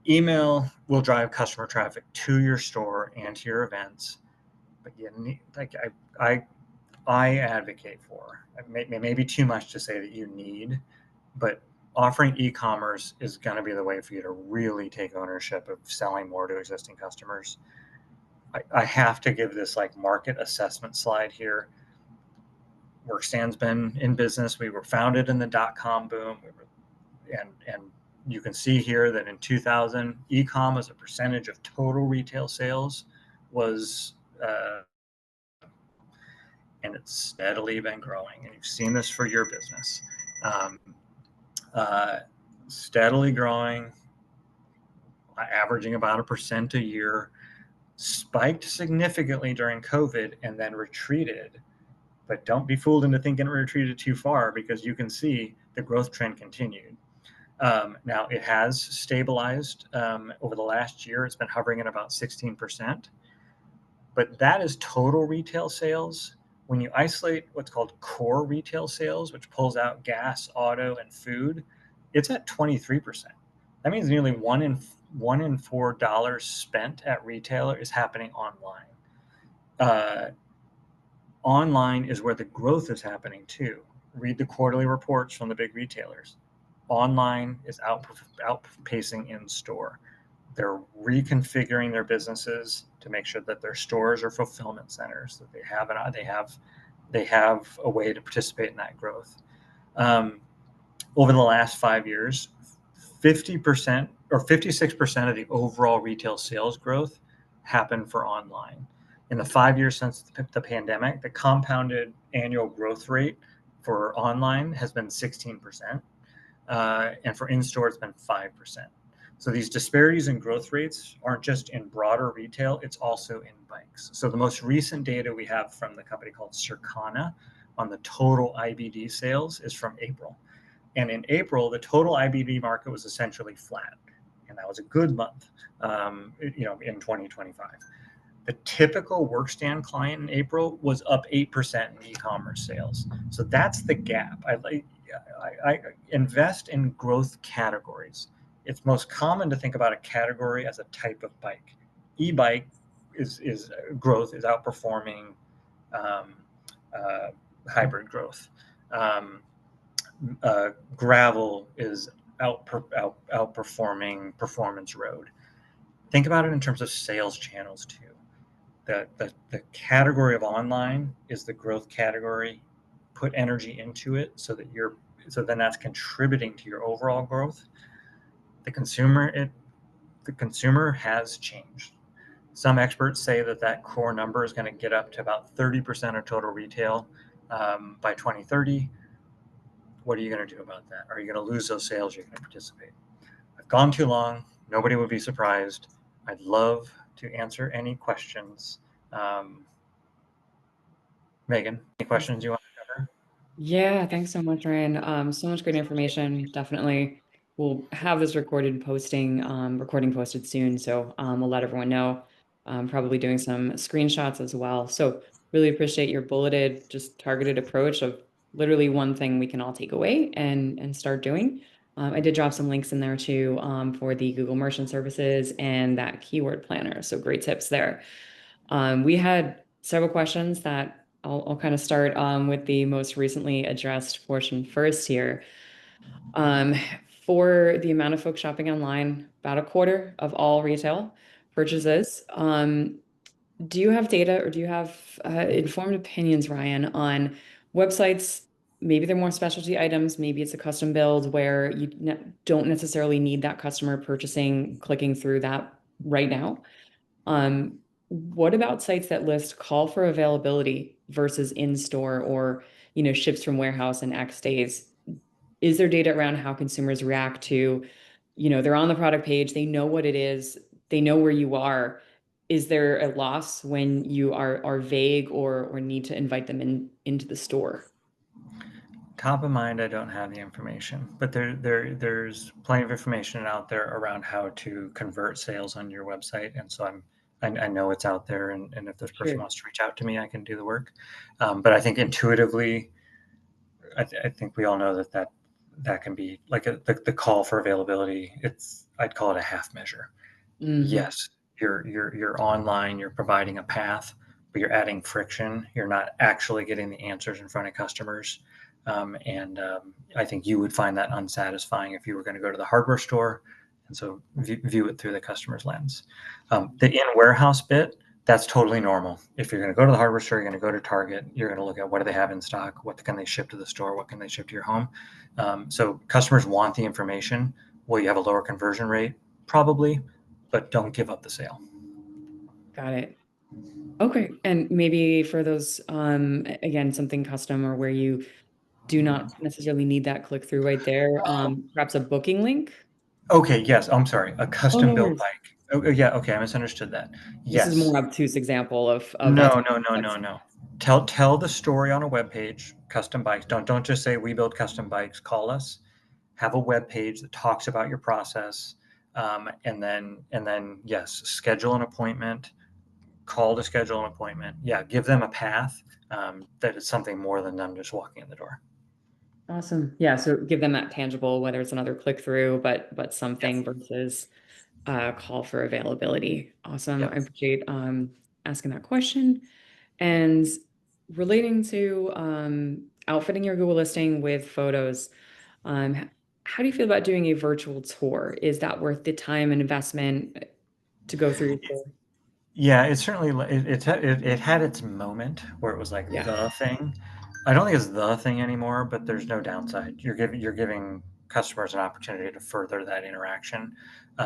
email will drive customer traffic to your store and to your events, but you need, like I advocate for, maybe too much to say that you need, but offering e-commerce is going to be the way for you to really take ownership of selling more to existing customers. I have to give this like market assessment slide here. Workstand's been in business. We were founded in the dot-com boom. And you can see here that in 2000, e-com as a percentage of total retail sales was, and it's steadily been growing. And you've seen this for your business. Um, uh, Steadily growing, averaging about 1% a year, spiked significantly during COVID and then retreated. But don't be fooled into thinking it retreated too far, because you can see the growth trend continued. Now it has stabilized over the last year. It's been hovering at about 16%, but that is total retail sales. When you isolate what's called core retail sales, which pulls out gas, auto, and food, it's at 23%. That means nearly $1 in $4 spent at retailer is happening online. Uh, Online is where the growth is happening too. Read the quarterly reports from the big retailers. Online is outpacing in store. They're reconfiguring their businesses to make sure that their stores are fulfillment centers, that they have a way to participate in that growth. Over the last 5 years, 50% or 56% of the overall retail sales growth happened for online. In the 5 years since the pandemic, the compounded annual growth rate for online has been 16%, and for in-store, it's been 5%. So these disparities in growth rates aren't just in broader retail, it's also in bikes. So the most recent data we have from the company called Circana on the total IBD sales is from April. And in April, the total IBD market was essentially flat. And that was a good month, in 2025. The typical Workstand client in April was up 8% in e-commerce sales. So that's the gap. I invest in growth categories. It's most common to think about a category as a type of bike. E-bike is growth is outperforming um, hybrid growth. Um, Gravel is outperforming performance road. Think about it in terms of sales channels too. The category of online is the growth category. Put energy into it so then that's contributing to your overall growth. The consumer has changed. Some experts say that core number is going to get up to about 30% of total retail by 2030. What are you going to do about that? Are you going to lose those sales? You're going to participate. I've gone too long. Nobody would be surprised. I'd love to answer any questions. Megan, any questions you want to cover? Yeah, thanks so much, Ryan. So much great information. Definitely, we'll have this recording posted soon. So we'll let everyone know. Probably doing some screenshots as well. So really appreciate your bulleted, just targeted approach of literally one thing we can all take away and start doing. I did drop some links in there too for the Google Merchant Services and that keyword planner. So great tips there. We had several questions that I'll kind of start with the most recently addressed portion first here. Um, for the amount of folks shopping online, about a quarter of all retail purchases. Do you have data or do you have informed opinions, Ryan, on websites? Maybe they're more specialty items, maybe it's a custom build where you ne don't necessarily need that customer clicking through that right now. What about sites that list call for availability versus in-store or, ships from warehouse in X days? Is there data around how consumers react to, they're on the product page, they know what it is, they know where you are. Is there a loss when you are vague or need to invite them into the store? Top of mind, I don't have the information, but there's plenty of information out there around how to convert sales on your website, and so I know it's out there, and if this person Sure. wants to reach out to me, I can do the work. But I think intuitively, I think we all know that that can be like the call for availability. I'd call it a half measure. Hmm. Yes, you're online, you're providing a path, but you're adding friction. You're not actually getting the answers in front of customers. And I think you would find that unsatisfying if you were going to go to the hardware store. And so view it through the customer's lens. The in warehouse bit, that's totally normal. If you're going to go to the hardware store, you're going to go to Target, you're going to look at what do they have in stock, what can they ship to the store, what can they ship to your home. So customers want the information. Will you have a lower conversion rate? Probably, but don't give up the sale. Got it. Okay. And maybe for those, again, something custom or where you do not necessarily need that click through right there, perhaps a booking link. Okay, yes, I'm sorry. A Oh, custom no built worries. bike. Oh, yeah, okay, I misunderstood that. This is a Yes. more obtuse example of that No, type no, of no, no, complex. no. Tell the story on a web page, custom bikes. Don't just say we build custom bikes, call us. Have a web page that talks about your process. And then yes, schedule an appointment, call to schedule an appointment. Yeah, give them a path that is something more than them just walking in the door. Awesome. Yeah. So give them that tangible, whether it's another click through, but something Yes. versus call for availability. Awesome. I Yep. appreciate asking that question. And relating to outfitting your Google listing with photos, h- how do you feel about doing a virtual tour? Is that worth the time and investment to go through your tour? Yeah, it certainly it had its moment where it was like Yeah, the thing. I don't think it's the thing anymore, but there's no downside. You're giving customers an opportunity to further that interaction.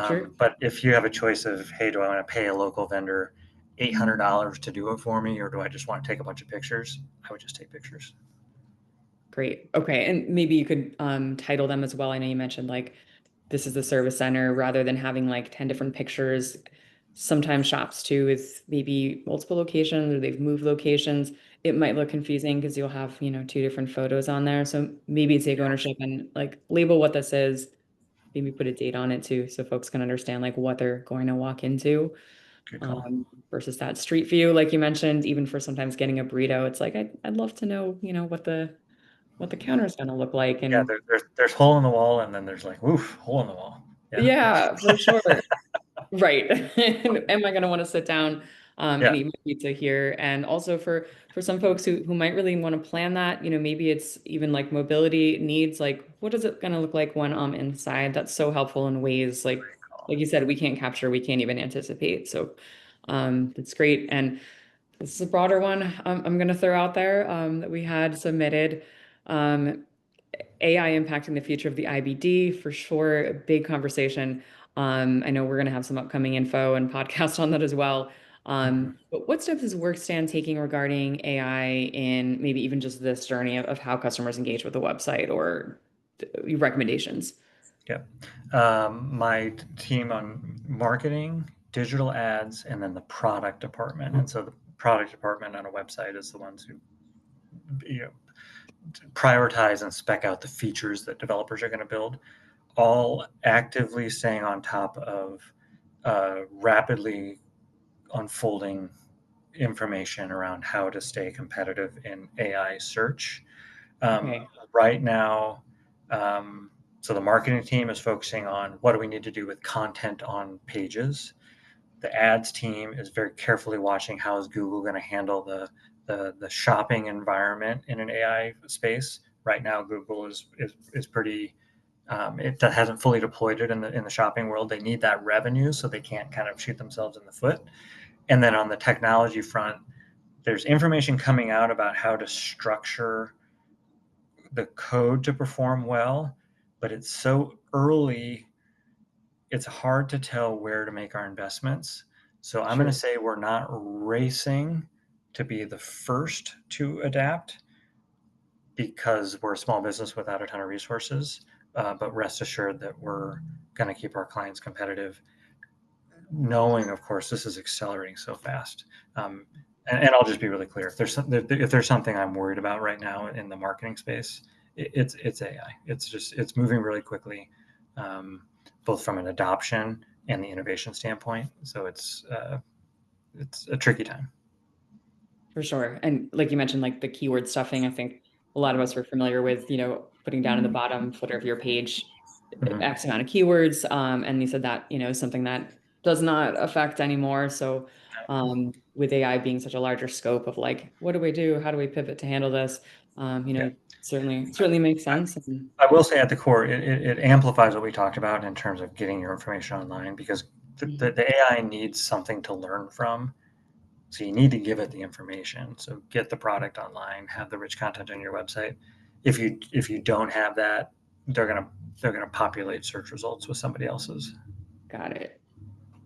sure. But if you have a choice of, hey, do I want to pay a local vendor $800 to do it for me, or do I just want to take a bunch of pictures? I would just take pictures. Great. Okay. And maybe you could title them as well. I know you mentioned like this is the service center rather than having like 10 different pictures. Sometimes shops too with maybe multiple locations or they've moved locations. It might look confusing because you'll have, two different photos on there. So maybe take Yeah, ownership and like label what this is, maybe put a date on it too, so folks can understand like what they're going to walk into good call. versus that street view. Like you mentioned, even for sometimes getting a burrito, it's like I'd love to know, what the counter is going to look like. Yeah, And there's hole in the wall, and then there's like, oof, hole in the wall. Yeah, yeah, for sure. Right. And am I going to want to sit down and yeah, eat my pizza here? And also for some folks who might really want to plan that, maybe it's even like mobility needs, like what is it going to look like when I'm inside? That's so helpful in ways like you said, we can't capture, we can't even anticipate. So that's great. And this is a broader one I'm going to throw out there that we had submitted. Um, AI impacting the future of the IBD for sure. A big conversation. I know we're going to have some upcoming info and podcast on that as well. Mhm. But what steps is Workstand taking regarding AI in maybe even just this journey of how customers engage with the website or recommendations? Yep. My team on marketing, digital ads, and then the product department. And so the product department on a website is the ones who you know prioritize and spec out the features that developers are going to build, all actively staying on top of rapidly unfolding information around how to stay competitive in AI search. Okay. Right now, um, so the marketing team is focusing on what do we need to do with content on pages. The ads team is very carefully watching how is Google going to handle the shopping environment in an AI space. Right now, Google is pretty. It hasn't fully deployed it in the shopping world. They need that revenue, so they can't kind of shoot themselves in the foot. And then on the technology front, there's information coming out about how to structure the code to perform well, but it's so early, it's hard to tell where to make our investments. So I'm going to Sure. say we're not racing to be the first to adapt because we're a small business without a ton of resources. But rest assured that we're going to keep our clients competitive, knowing, of course, this is accelerating so fast. And I'll just be really clear: if there's something I'm worried about right now in the marketing space, it's AI. It's moving really quickly, both from an adoption and the innovation standpoint. So it's a tricky time. For sure. And like you mentioned, like the keyword stuffing, I think a lot of us were familiar with, putting down in the bottom footer of your page Mhm. X amount of keywords. And you said that, is something that does not affect anymore. So with AI being such a larger scope of like, what do we do? How do we pivot to handle this? Yeah. Certainly makes sense. And I will say at the core, it amplifies what we talked about in terms of getting your information online because the AI needs something to learn from. So you need to give it the information. So get the product online, have the rich content on your website. If you don't have that, they're gonna they're gonna populate search results with somebody else's. got it.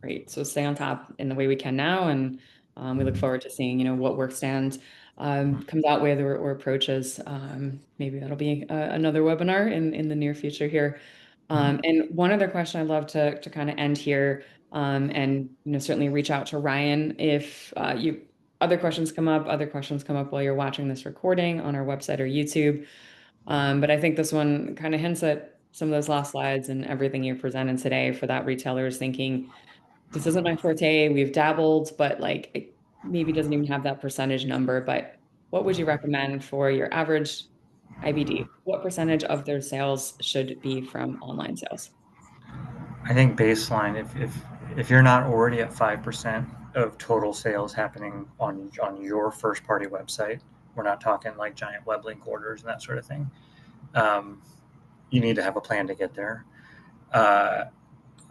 Great. So stay on top in the way we can now, and we look forward to seeing, what Workstand comes out with or approaches. Maybe that'll be another webinar in the near future here. Mhm. And one other question I'd love to kind of end here, and certainly reach out to Ryan if you other questions come up while you're watching this recording on our website or YouTube. But I think this one kind of hints at some of those last slides and everything you presented today for that retailer is thinking this isn't my forte. We've dabbled, but like it maybe doesn't even have that percentage number. But what would you recommend for your average IBD? What percentage of their sales should be from online sales? I think baseline, if you're not already at 5% of total sales happening on your first party website, we're not talking like giant web link orders and that sort of thing. Um, you need to have a plan to get there. Uh,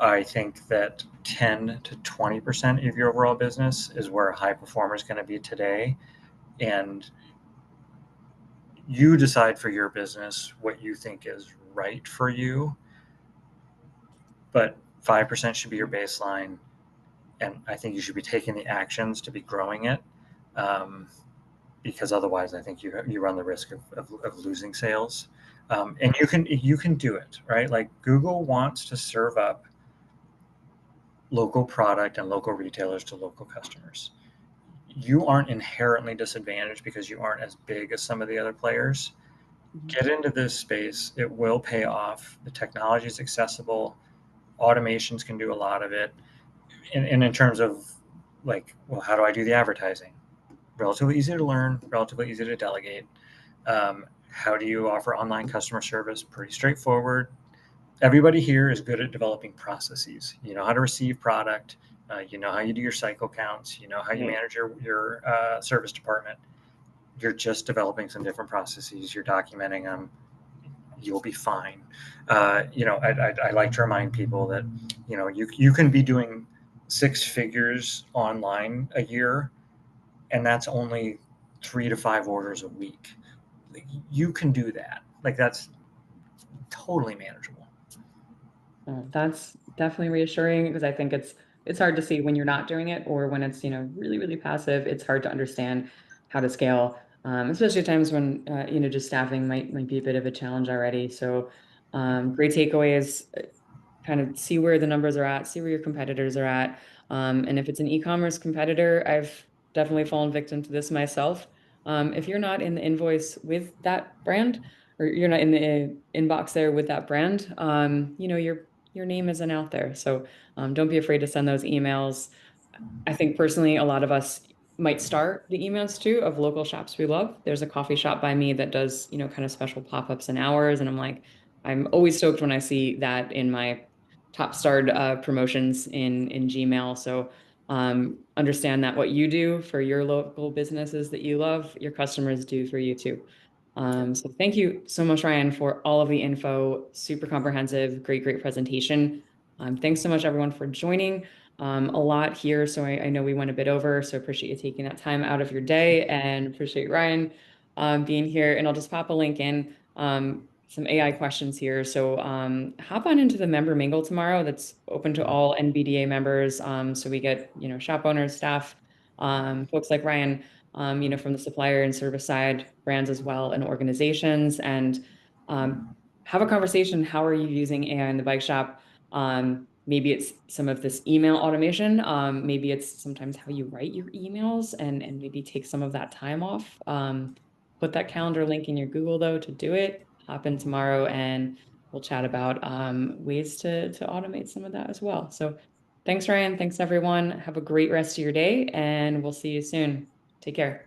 I think that 10 to 20% of your overall business is where a high performer is going to be today. And you decide for your business what you think is right for you. But 5% should be your baseline. And I think you should be taking the actions to be growing it. Um, because otherwise, I think you run the risk of losing sales. And you can do it, right? Like Google wants to serve up local product and local retailers to local customers. You aren't inherently disadvantaged because you aren't as big as some of the other players. Mhm. Get into this space. It will pay off. The technology is accessible. Automations can do a lot of it. And in terms of like, well, how do I do the advertising? Relatively easy to learn, relatively easy to delegate. How do you offer online customer service? Pretty straightforward. Everybody here is good at developing processes. You know how to receive product. You know how you do your cycle counts. You know how you Right. manage your service department. You're just developing some different processes. You're documenting them. You'll be fine. I like to remind people that you can be doing six figures online a year, and that's only 3 to 5 orders a week. You can do that. Like that's totally manageable. That's definitely reassuring because I think it's hard to see when you're not doing it or when it's, really, really passive. It's hard to understand how to scale, especially at times when, just staffing might be a bit of a challenge already. So, great takeaways. Kind of see where the numbers are at, see where your competitors are at. And if it's an e-commerce competitor, I've definitely fallen victim to this myself. If you're not in the invoice with that brand, or you're not in the inbox there with that brand, your name isn't out there. So don't be afraid to send those emails. I think personally, a lot of us might start the emails too of local shops we love. There's a coffee shop by me that does, kind of special pop-ups and hours. And I'm like, I'm always stoked when I see that in my top starred promotions in Gmail. So understand that what you do for your local businesses that you love, your customers do for you too. So thank you so much, Ryan, for all of the info. Super comprehensive, great presentation. Thanks so much, everyone, for joining. A lot here, so I know we went a bit over. So appreciate you taking that time out of your day, and appreciate Ryan being here. And I'll just pop a link in some AI questions here. So hop on into the member mingle tomorrow. That's open to all NBDA members. So we get shop owners, staff, folks like Ryan from the supplier and service side, brands as well, and organizations, and um, have a conversation. How are you using AI in the bike shop? Maybe it's some of this email automation. Maybe it's sometimes how you write your emails and maybe take some of that time off. Put that calendar link in your Google though to do it. Hop in tomorrow and we'll chat about ways to automate some of that as well. So thanks, Ryan. Thanks, everyone. Have a great rest of your day, and we'll see you soon. Take care.